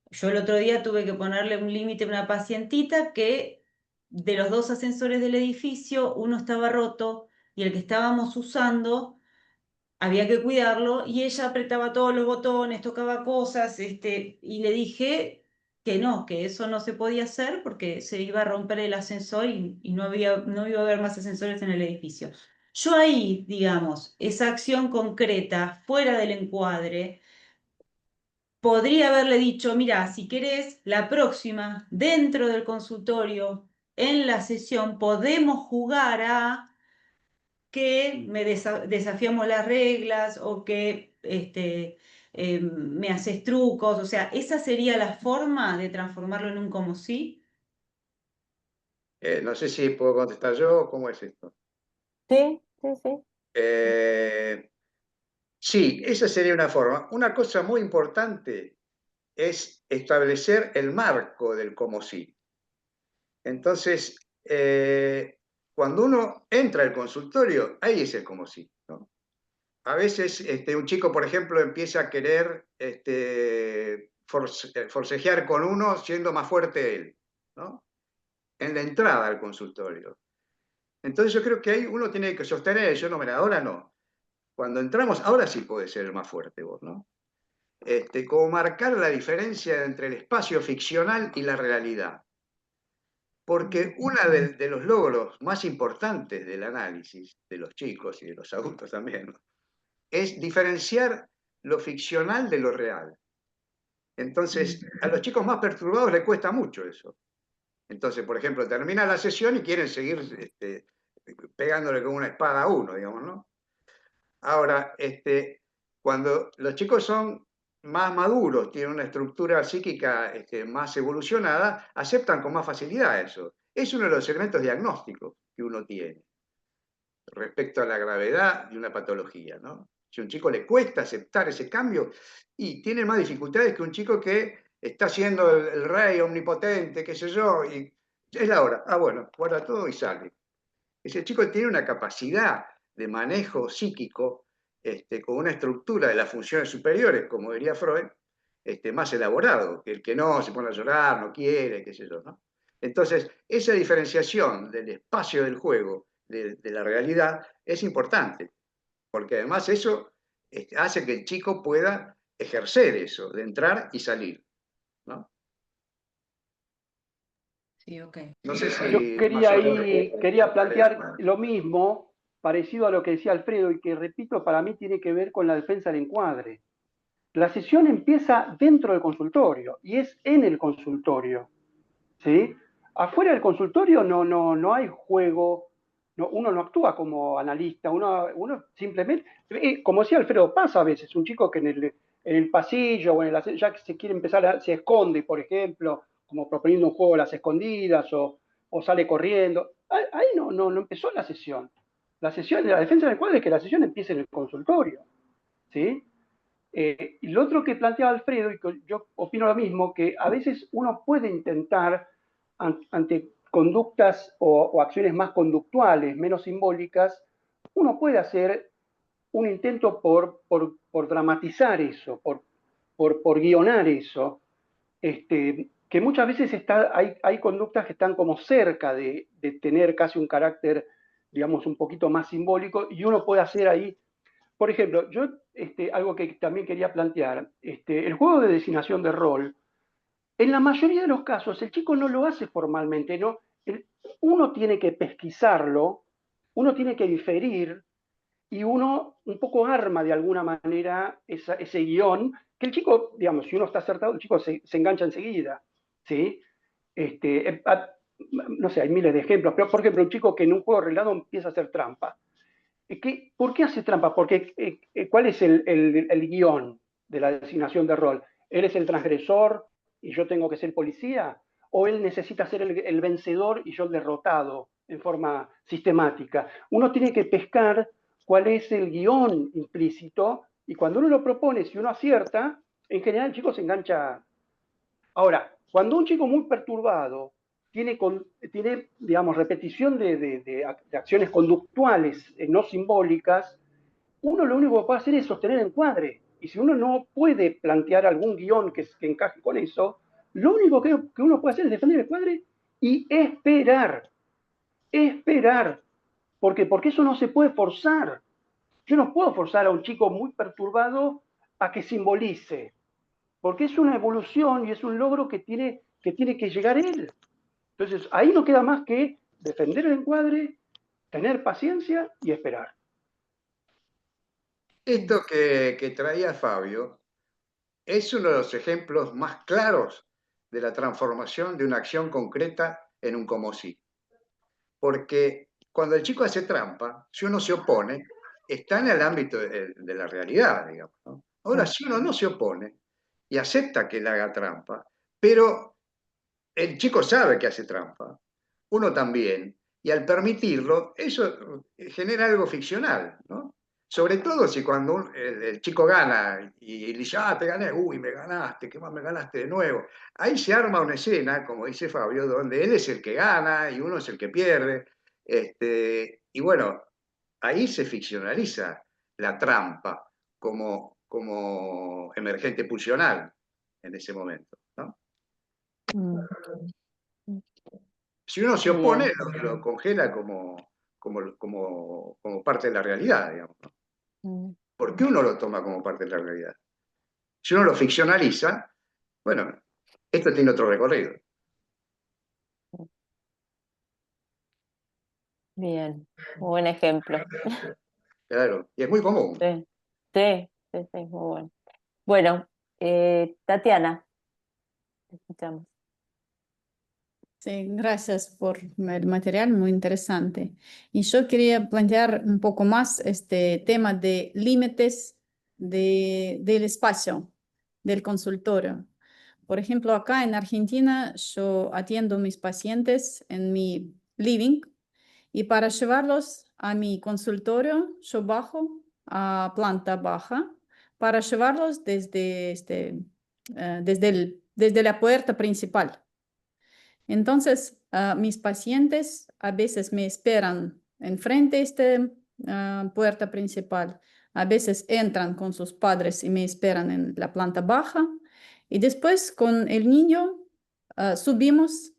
Yo el otro día tuve que ponerle un límite a una pacientita que de los dos ascensores del edificio, uno estaba roto y el que estábamos usando había que cuidarlo y ella apretaba todos los botones, tocaba cosas, y le dije que no, que eso no se podía hacer porque se iba a romper el ascensor y no iba a haber más ascensores en el edificio. Yo ahí, digamos, esa acción concreta, fuera del encuadre, podría haberle dicho, mira, si querés, la próxima, dentro del consultorio, en la sesión, podemos jugar a que desafiamos las reglas o que me haces trucos. O sea, esa sería la forma de transformarlo en un como sí. No sé si puedo contestar yo, ¿cómo es esto? Sí, sí, sí. Sí, esa sería una forma. Una cosa muy importante es establecer el marco del como sí. Entonces, cuando uno entra al consultorio, ahí es el como sí, ¿no? A veces un chico, por ejemplo, empieza a querer forcejear con uno siendo más fuerte él, ¿no? En la entrada al consultorio. Entonces yo creo que ahí uno tiene que sostener eso, no, mira, ahora no. Cuando entramos, ahora sí puede ser el más fuerte vos, ¿no? Como marcar la diferencia entre el espacio ficcional y la realidad. Porque uno de los logros más importantes del análisis de los chicos y de los adultos también, ¿no? Es diferenciar lo ficcional de lo real. Entonces, a los chicos más perturbados les cuesta mucho eso. Entonces, por ejemplo, termina la sesión y quieren seguir pegándole con una espada a uno, digamos, ¿no? Ahora, cuando los chicos son más maduros, tienen una estructura psíquica más evolucionada, aceptan con más facilidad eso. Es uno de los elementos diagnósticos que uno tiene respecto a la gravedad de una patología, ¿no? Si a un chico le cuesta aceptar ese cambio y tiene más dificultades que un chico que está siendo el rey omnipotente, qué sé yo, y es la hora, bueno, guarda todo y sale. Ese chico tiene una capacidad de manejo psíquico con una estructura de las funciones superiores, como diría Freud, más elaborado, que el que no se pone a llorar, no quiere, qué sé yo, ¿no? Entonces, esa diferenciación del espacio del juego, de la realidad, es importante, porque además eso hace que el chico pueda ejercer eso, de entrar y salir, ¿no? Sí, ok. No sé Yo si más quería, o menos... quería plantear lo mismo, parecido a lo que decía Alfredo y que, repito, para mí tiene que ver con la defensa del encuadre. La sesión empieza dentro del consultorio y es en el consultorio, ¿sí? Afuera del consultorio no hay juego, uno no actúa como analista, uno simplemente, como decía Alfredo, pasa a veces un chico que en el pasillo o ya que se quiere empezar, se esconde, por ejemplo, como proponiendo un juego de las escondidas o sale corriendo. Ahí no empezó la sesión. La defensa del cuadro es que la sesión empiece en el consultorio, ¿sí? Y lo otro que planteaba Alfredo, y que yo opino lo mismo, que a veces uno puede intentar, ante conductas o acciones más conductuales, menos simbólicas, uno puede hacer un intento por dramatizar eso, por guionar eso, que muchas veces hay conductas que están como cerca de tener casi un carácter, digamos, un poquito más simbólico, y uno puede hacer ahí, por ejemplo, yo, algo que también quería plantear, el juego de designación de rol, en la mayoría de los casos el chico no lo hace formalmente, ¿no? Uno tiene que pesquisarlo, uno tiene que inferir, y uno un poco arma de alguna manera ese guión, que el chico, digamos, si uno está acertado, el chico se engancha enseguida, ¿sí? No sé, hay miles de ejemplos, pero por ejemplo, un chico que en un juego arreglado empieza a hacer trampa. ¿Por qué hace trampa? Porque, ¿cuál es el guión de la designación de rol? ¿Él es el transgresor y yo tengo que ser policía? ¿O él necesita ser el vencedor y yo el derrotado en forma sistemática? Uno tiene que pescar cuál es el guión implícito y cuando uno lo propone, si uno acierta, en general el chico se engancha. Ahora, cuando un chico muy perturbado tiene digamos, repetición de acciones conductuales no simbólicas, uno lo único que puede hacer es sostener el encuadre. Y si uno no puede plantear algún guión que encaje con eso, lo único que uno puede hacer es defender el encuadre y esperar. Esperar. ¿Por qué? Porque eso no se puede forzar. Yo no puedo forzar a un chico muy perturbado a que simbolice, porque es una evolución y es un logro que tiene que llegar él. Entonces, ahí no queda más que defender el encuadre, tener paciencia y esperar. Esto que traía Fabio es uno de los ejemplos más claros de la transformación de una acción concreta en un como sí. Porque cuando el chico hace trampa, si uno se opone, está en el ámbito de la realidad, digamos, ¿no? Ahora, si uno no se opone y acepta que le haga trampa, pero el chico sabe que hace trampa, uno también, y al permitirlo, eso genera algo ficcional, ¿no? Sobre todo si cuando el chico gana y dice, ah, te gané, uy, me ganaste, ¿qué más me ganaste de nuevo? Ahí se arma una escena, como dice Fabio, donde él es el que gana y uno es el que pierde. Y bueno, ahí se ficcionaliza la trampa como emergente pulsional en ese momento, ¿no? Si uno se opone, lo congela como parte de la realidad, digamos, ¿no? ¿Por qué uno lo toma como parte de la realidad? Si uno lo ficcionaliza, bueno, esto tiene otro recorrido. Bien, buen ejemplo. Claro, y es muy común. Sí, sí, sí, sí, muy bueno. Bueno, Tatiana, te escuchamos. Sí, gracias por el material, muy interesante. Y yo quería plantear un poco más este tema de límites del espacio del consultorio. Por ejemplo, acá en Argentina yo atiendo a mis pacientes en mi living y para llevarlos a mi consultorio yo bajo a planta baja para llevarlos desde la puerta principal. Entonces, mis pacientes a veces me esperan enfrente de esta puerta principal, a veces entran con sus padres y me esperan en la planta baja, y después con el niño subimos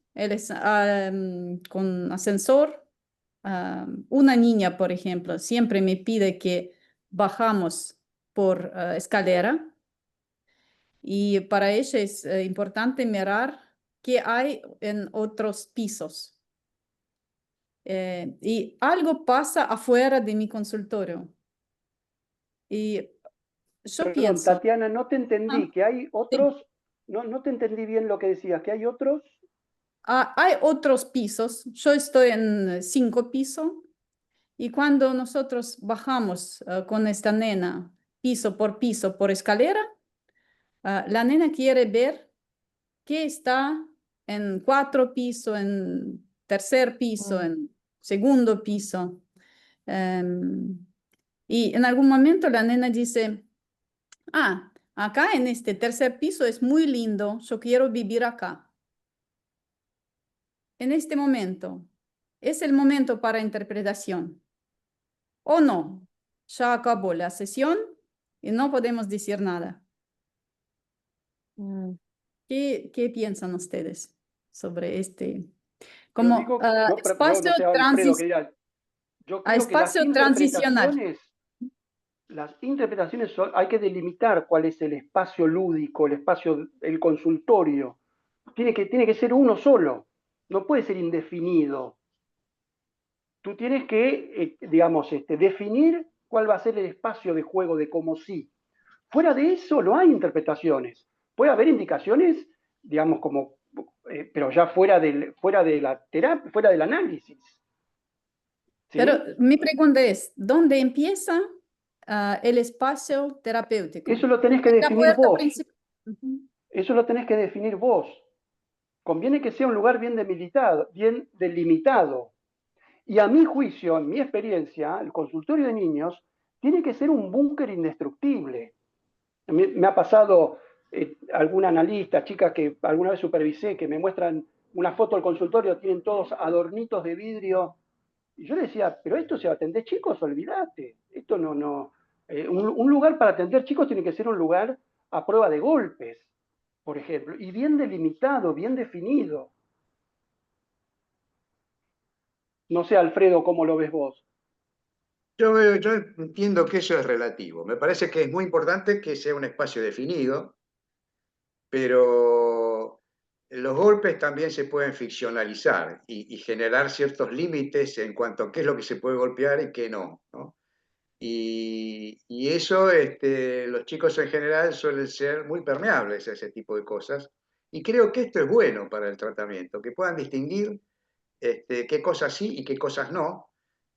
con ascensor. Una niña, por ejemplo, siempre me pide que bajamos por escalera, y para ella es importante mirar qué hay en otros pisos. y algo pasa afuera de mi consultorio. Y yo Perdón, pienso, Tatiana, no te entendí, ah, que hay sí, otros, no te entendí bien lo que decías, que hay otros. hay otros pisos, yo estoy en 5 pisos y cuando nosotros bajamos con esta nena piso por escalera, la nena quiere ver qué está en 4 pisos, en tercer piso, en segundo piso. Y en algún momento la nena dice, ah, acá en este tercer piso es muy lindo, yo quiero vivir acá. En este momento, ¿es el momento para interpretación? ¿O no? Ya acabó la sesión y no podemos decir nada. ¿Qué piensan ustedes sobre este? Yo Como digo, yo espacio, no sé, Alfredo, que dirá, yo creo que espacio transicional. las interpretaciones hay que delimitar cuál es el espacio lúdico, el espacio, el consultorio. Tiene que ser uno solo, no puede ser indefinido. Tú tienes que, digamos, definir cuál va a ser el espacio de juego de como sí. Fuera de eso no hay interpretaciones. Puede haber indicaciones, digamos, como, pero ya fuera de la terapia, fuera del análisis. ¿Sí? Pero mi pregunta es, ¿dónde empieza el espacio terapéutico? Eso lo tenés que ¿En la definir puerta vos. principal? Ujú. Eso lo tenés que definir vos. Conviene que sea un lugar bien delimitado. Y a mi juicio, en mi experiencia, el consultorio de niños tiene que ser un búnker indestructible. Me ha pasado algún analista, chicas que alguna vez supervisé, que me muestran una foto del consultorio, tienen todos adornitos de vidrio. Y yo le decía, pero esto se va a atender chicos, olvídate. Esto no. Un lugar para atender chicos tiene que ser un lugar a prueba de golpes, por ejemplo, y bien delimitado, bien definido. No sé, Alfredo, cómo lo ves vos. Yo entiendo que eso es relativo. Me parece que es muy importante que sea un espacio definido, pero los golpes también se pueden ficcionalizar y generar ciertos límites en cuanto a qué es lo que se puede golpear y qué no, ¿no? Y eso, los chicos en general suelen ser muy permeables a ese tipo de cosas. Y creo que esto es bueno para el tratamiento, que puedan distinguir qué cosas sí y qué cosas no.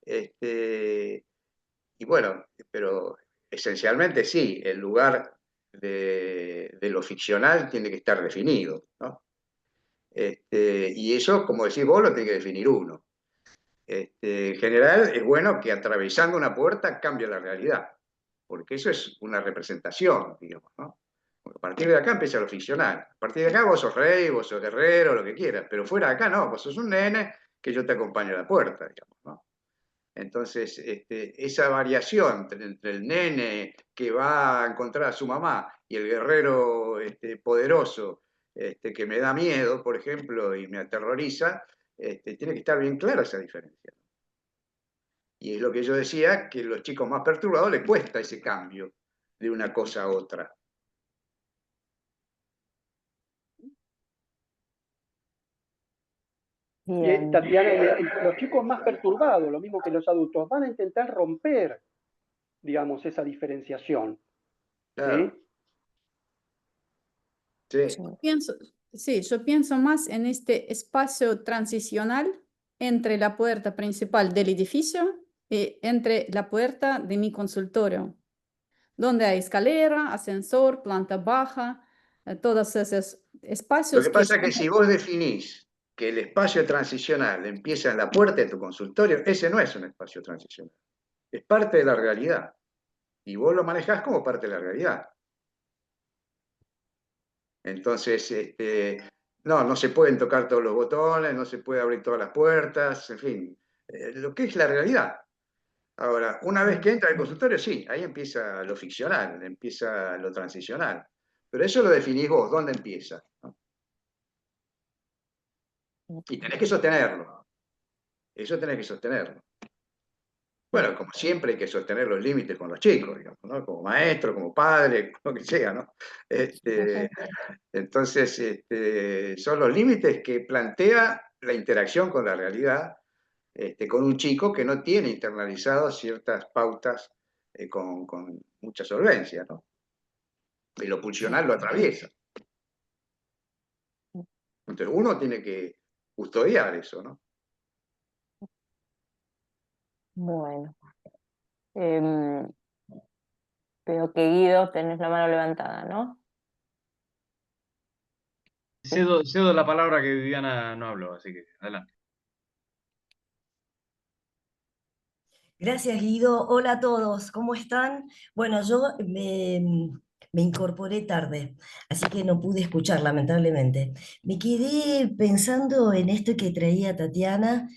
Y bueno, pero esencialmente sí, el lugar de lo ficcional tiene que estar definido, ¿no? Y eso, como decís vos, lo tiene que definir uno. En general es bueno que atravesando una puerta cambie la realidad, porque eso es una representación, digamos, ¿no? Porque a partir de acá empieza lo ficcional. A partir de acá vos sos rey, vos sos guerrero, lo que quieras, pero fuera de acá no, vos sos un nene que yo te acompaño a la puerta, digamos, ¿no? Entonces, esa variación entre el nene que va a encontrar a su mamá y el guerrero poderoso que me da miedo, por ejemplo, y me aterroriza, tiene que estar bien clara esa diferencia. Y es lo que yo decía, que a los chicos más perturbados les cuesta ese cambio de una cosa a otra. Bien. Tatiana, los chicos más perturbados, lo mismo que los adultos, van a intentar romper, digamos, esa diferenciación. Claro. ¿Sí? Sí. Yo pienso más en este espacio transicional entre la puerta principal del edificio y entre la puerta de mi consultorio, donde hay escalera, ascensor, planta baja, todos esos Lo espacios que que pasa es son... que si vos definís que el espacio transicional empieza en la puerta de tu consultorio, ese no es un espacio transicional. Es parte de la realidad. Y vos lo manejás como parte de la realidad. Entonces, no se pueden tocar todos los botones, no se puede abrir todas las puertas, en fin, lo que es la realidad. Ahora, una vez que entra el consultorio, sí, ahí empieza lo ficcional, empieza lo transicional. Pero eso lo definís vos, ¿dónde empieza? ¿No? Y tenés que sostenerlo. Eso tenés que sostenerlo. Bueno, como siempre hay que sostener los límites con los chicos, digamos, ¿no? Como maestro, como padre, lo que sea, ¿no? Entonces, son los límites que plantea la interacción con la realidad, con un chico que no tiene internalizado ciertas pautas con mucha solvencia, ¿no? Y lo pulsional lo atraviesa. Entonces uno tiene que custodiar eso, ¿no? Bueno. Em, Veo que Guido tenés la mano levantada, ¿no? Cedo la palabra que Viviana no habló, así que adelante. Gracias, Guido. Hola a todos, ¿cómo están? Bueno, yo me incorporé tarde, así que no pude escuchar, lamentablemente. Me quedé pensando en esto que traía Tatiana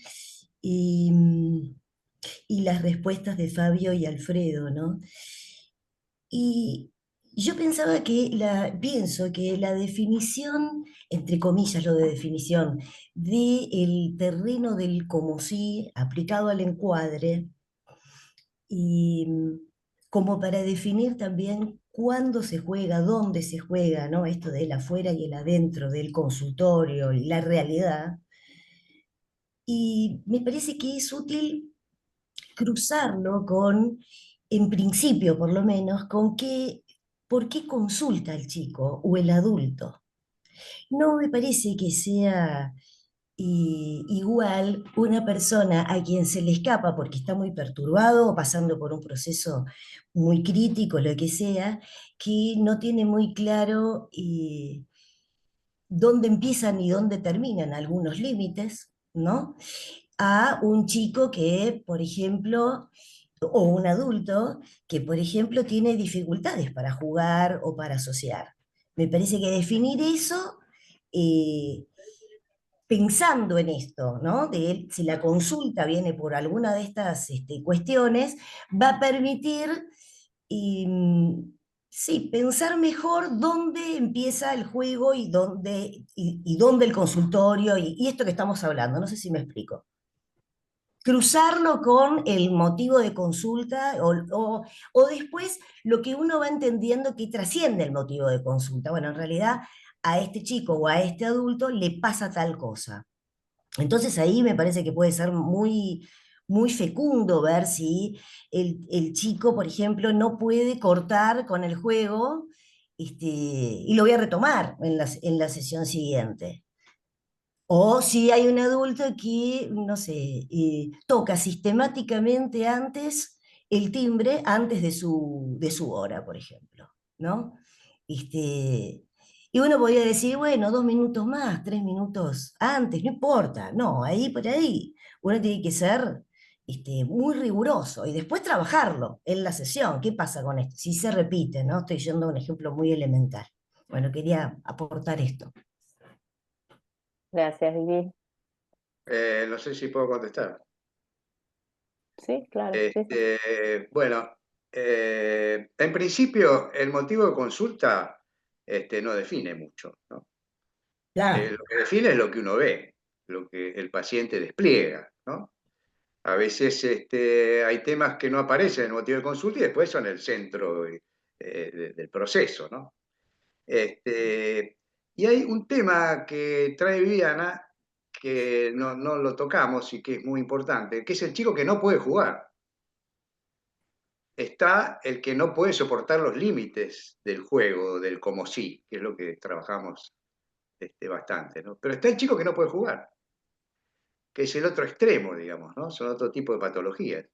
y, y las respuestas de Fabio y Alfredo, ¿no? Y yo pensaba pienso que la definición, entre comillas lo de definición, del terreno del como sí aplicado al encuadre, y como para definir también cuándo se juega, dónde se juega, ¿no? Esto del afuera y el adentro, del consultorio y la realidad. Y me parece que es útil cruzarlo con, en principio por lo menos, por qué consulta el chico o el adulto. No me parece que sea igual una persona a quien se le escapa porque está muy perturbado o pasando por un proceso muy crítico, lo que sea, que no tiene muy claro dónde empiezan y dónde terminan algunos límites, ¿no? A un chico que, por ejemplo, o un adulto que, por ejemplo, tiene dificultades para jugar o para asociar. Me parece que definir eso eh, pensando en esto, ¿no? Si la consulta viene por alguna de estas cuestiones, va a permitir, sí, pensar mejor dónde empieza el juego y dónde el consultorio y esto que estamos hablando. No sé si me explico. Cruzarlo con el motivo de consulta o después lo que uno va entendiendo que trasciende el motivo de consulta. Bueno, en realidad a este chico o a este adulto le pasa tal cosa. Entonces ahí me parece que puede ser muy, muy fecundo ver si el chico, por ejemplo, no puede cortar con el juego, y lo voy a retomar en la sesión siguiente. O si hay un adulto que, no sé, toca sistemáticamente antes el timbre, antes de su hora, por ejemplo, ¿no? Y uno podría decir, bueno, 2 minutos más, 3 minutos antes, no importa, no, ahí por ahí. Uno tiene que ser muy riguroso y después trabajarlo en la sesión. ¿Qué pasa con esto? Si se repite, ¿no? Estoy yendo a un ejemplo muy elemental. Bueno, quería aportar esto. Gracias, Vivi. No sé si puedo contestar. Sí, claro. Sí, sí. Bueno, en principio el motivo de consulta no define mucho, ¿no? Claro. Lo que define es lo que uno ve, lo que el paciente despliega, ¿no? A veces hay temas que no aparecen en el motivo de consulta y después son el centro del proceso, ¿no? Y hay un tema que trae Viviana que no lo tocamos y que es muy importante, que es el chico que no puede jugar. Está el que no puede soportar los límites del juego, del como sí, que es lo que trabajamos bastante, ¿no? Pero está el chico que no puede jugar, que es el otro extremo, digamos, ¿no? Son otro tipo de patologías.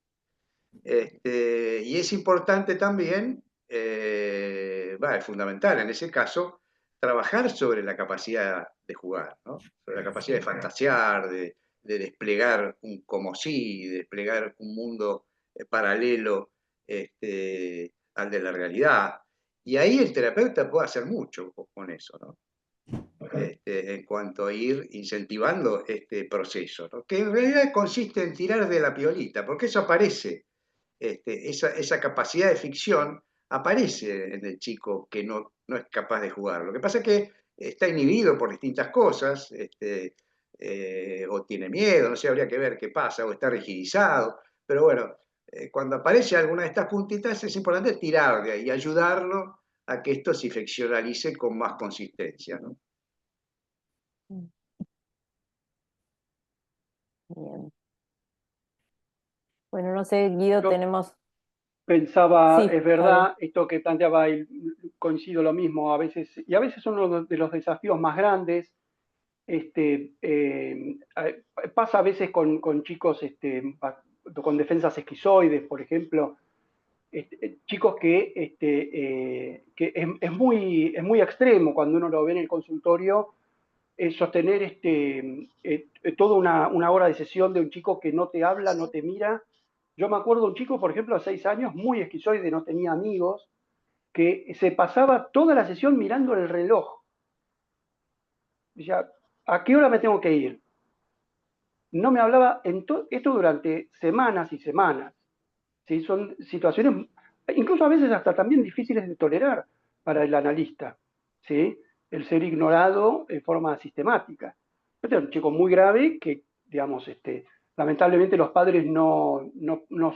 Y es importante también, es fundamental en ese caso, trabajar sobre la capacidad de jugar, ¿no? Sobre la capacidad de fantasear, de desplegar un como sí, de desplegar un mundo paralelo al de la realidad. Y ahí el terapeuta puede hacer mucho con eso, ¿no? En cuanto a ir incentivando este proceso, ¿no? Que en realidad consiste en tirar de la piolita, porque eso aparece, esa capacidad de ficción aparece en el chico que no es capaz de jugar. Lo que pasa es que está inhibido por distintas cosas, o tiene miedo, no sé, habría que ver qué pasa, o está rigidizado, pero bueno, cuando aparece alguna de estas puntitas es importante tirar de ahí y ayudarlo a que esto se ficcionalice con más consistencia, ¿no? Bien. Bueno, no sé, Guido, Yo tenemos... pensaba, Sí, es Fabio. verdad, esto que planteaba, y coincido lo mismo a veces, y a veces son uno de los desafíos más grandes. Pasa a veces con chicos con defensas esquizoides, por ejemplo, chicos que es muy extremo cuando uno lo ve en el consultorio, sostener toda una hora de sesión de un chico que no te habla, no te mira. Yo me acuerdo de un chico, por ejemplo, de 6 años, muy esquizoide, no tenía amigos, que se pasaba toda la sesión mirando el reloj. Decía, ¿a qué hora me tengo que ir? No me hablaba esto durante semanas y semanas. ¿Sí? Son situaciones, incluso a veces hasta también difíciles de tolerar para el analista, ¿sí? El ser ignorado en forma sistemática. Este es un chico muy grave que, digamos, lamentablemente los padres no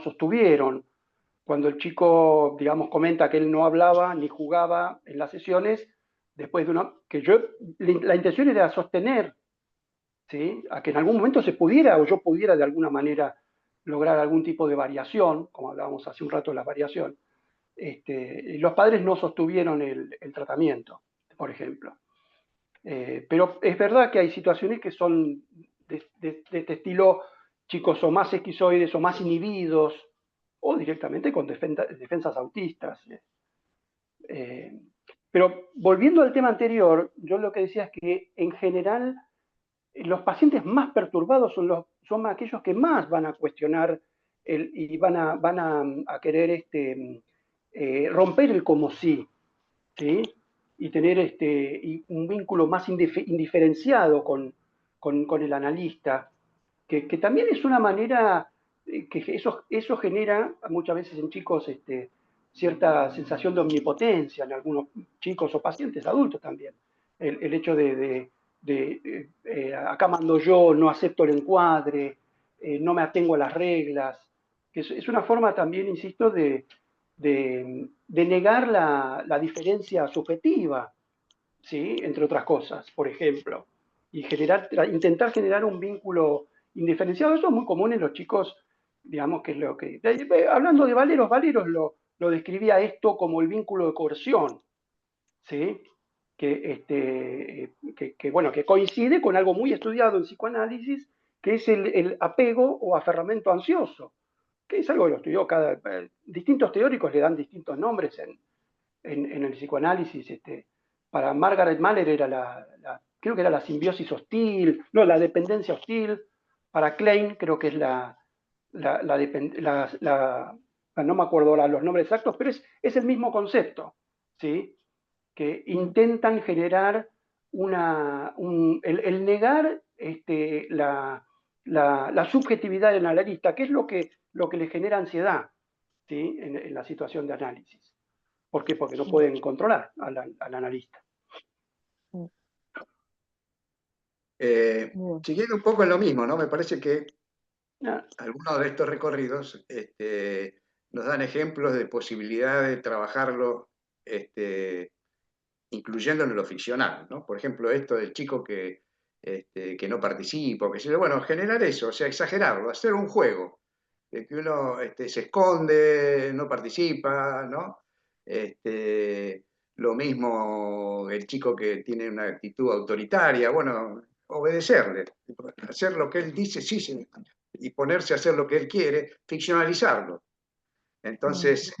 sostuvieron. Cuando el chico, digamos, comenta que él no hablaba ni jugaba en las sesiones, después de la intención era sostener, ¿sí? A que en algún momento se pudiera o yo pudiera de alguna manera lograr algún tipo de variación, como hablábamos hace un rato de la variación. Los padres no sostuvieron el tratamiento, por ejemplo. Pero es verdad que hay situaciones que son de este estilo, chicos o más esquizoides o más inhibidos, o directamente con defensas autistas. Eh, pero volviendo al tema anterior, yo lo que decía es que en general los pacientes más perturbados son aquellos que más van a cuestionar y van a querer romper el como sí, ¿sí? Y tener un vínculo más indiferenciado con el analista, que también es una manera que eso genera muchas veces en chicos cierta sensación de omnipotencia, en algunos chicos o pacientes adultos también. El hecho de acá mando yo, no acepto el encuadre, no me atengo a las reglas, que es una forma también, insisto, de negar la diferencia subjetiva, ¿sí? Entre otras cosas, por ejemplo, y intentar generar un vínculo indiferenciado. Eso es muy común en los chicos, digamos que es lo que... Hablando de Valeros, Valeros lo describía esto como el vínculo de coerción, ¿sí? Bueno, que coincide con algo muy estudiado en psicoanálisis, que es el apego o aferramiento ansioso, que es algo que lo estudió distintos teóricos le dan distintos nombres en el psicoanálisis. Para Margaret Mahler creo que era la simbiosis hostil, no, la dependencia hostil. Para Klein creo que es no me acuerdo ahora los nombres exactos, pero es el mismo concepto, ¿sí? Que intentan generar el negar la subjetividad del analista, que es lo que le genera ansiedad, ¿sí? En la situación de análisis. ¿Por qué? Porque no pueden controlar al analista. Siguiendo un poco en lo mismo, ¿no? Me parece que Ah, algunos de estos recorridos nos dan ejemplos de posibilidad de trabajarlo incluyendo en lo ficcional, ¿no? Por ejemplo, esto del chico que no participa, o que sea, bueno, generar eso, o sea, exagerarlo, hacer un juego, de que uno se esconde, no participa, ¿no? Lo mismo el chico que tiene una actitud autoritaria, bueno, obedecerle, hacer lo que él dice, sí, sí, y ponerse a hacer lo que él quiere, ficcionalizarlo. Entonces,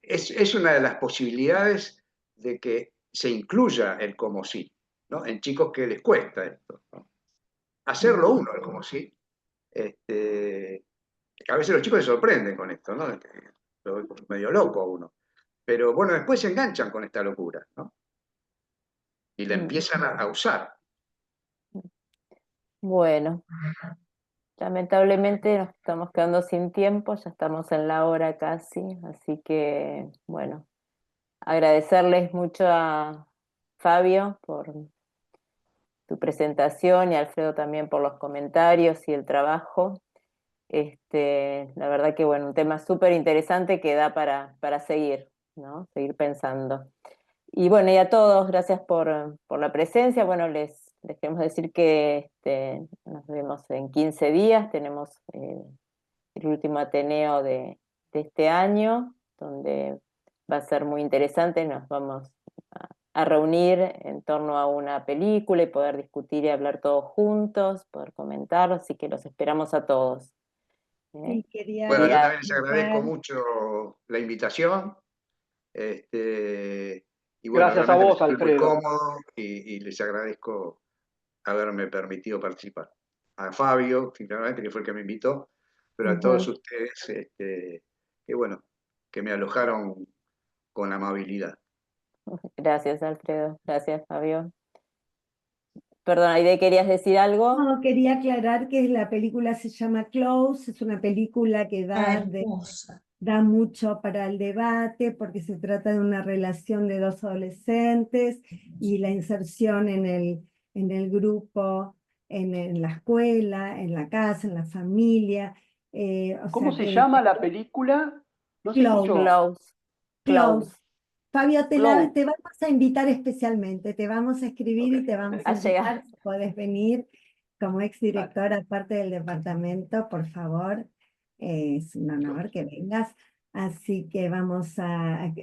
es una de las posibilidades de que se incluya el como sí, ¿no? En chicos que les cuesta esto, ¿no? Hacerlo uno, el como sí. A veces los chicos se sorprenden con esto, ¿no? Lo ve como medio loco a uno. Pero bueno, después se enganchan con esta locura, ¿no? Y la empiezan a usar. Bueno, lamentablemente nos estamos quedando sin tiempo, ya estamos en la hora casi, así que bueno, agradecerles mucho a Fabio por tu presentación y a Alfredo también por los comentarios y el trabajo. La verdad que bueno, un tema súper interesante que da para seguir, ¿no? Seguir pensando. Y bueno, y a todos, gracias por la presencia. Bueno, les les queremos decir que nos vemos en 15 días, tenemos el último Ateneo de este año, donde va a ser muy interesante, nos vamos a reunir en torno a una película y poder discutir y hablar todos juntos, poder comentar, así que los esperamos a todos. Sí, quería Bueno, yo Mira, también les agradezco comentar. mucho la invitación. Y bueno, Gracias a realmente me vos, sentí muy Alfredo. cómodo y les agradezco haberme permitido participar. A Fabio, finalmente, que fue el que me invitó, pero a todos ustedes, que bueno, que me alojaron con amabilidad. gracias, Alfredo, gracias, Fabio. Perdón, Aide, ¿querías decir algo? No, quería aclarar que la película se llama Close, es una película que Hermosa. da mucho para el debate porque se trata de una relación de dos adolescentes y la inserción en el grupo, en la escuela, en la casa, en la familia. O ¿Cómo sea se que llama la película? No se Close, escuchó. Close, Close. close, Fabio, Close. te vamos a invitar especialmente, te vamos a escribir Ok. y te vamos a a llegar. invitar, si podés venir como exdirectora parte del departamento, por favor, es un honor que vengas. Así que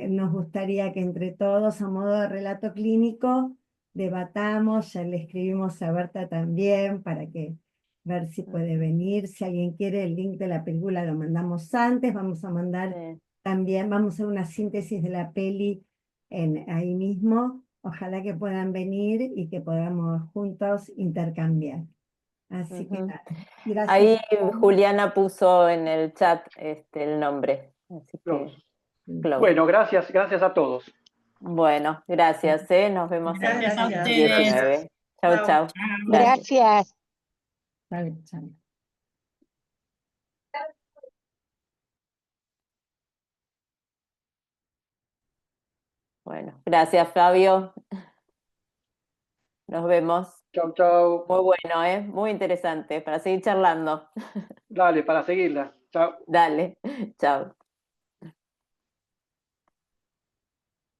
nos gustaría que entre todos, a modo de relato clínico, debatamos, ya le escribimos a Berta también para que ver si puede venir. Si alguien quiere el link de la película, lo mandamos antes, vamos a mandar Sí. también, vamos a hacer una síntesis de la peli ahí mismo. Ojalá que puedan venir y que podamos juntos intercambiar. Así que Ujú. nada, gracias Ahí a todos. Juliana puso en el chat el nombre, así que Close. close. Bueno, gracias a todos. Bueno, gracias, nos vemos el Gracias a Gracias. ustedes. 19. Chau, Chau. chau. Chao. Gracias. Chao, chao. Bueno, gracias, Fabio. Nos vemos. Chau, chau. Muy bueno, muy interesante para seguir charlando. Dale, para seguirla. Chao. Dale, chao.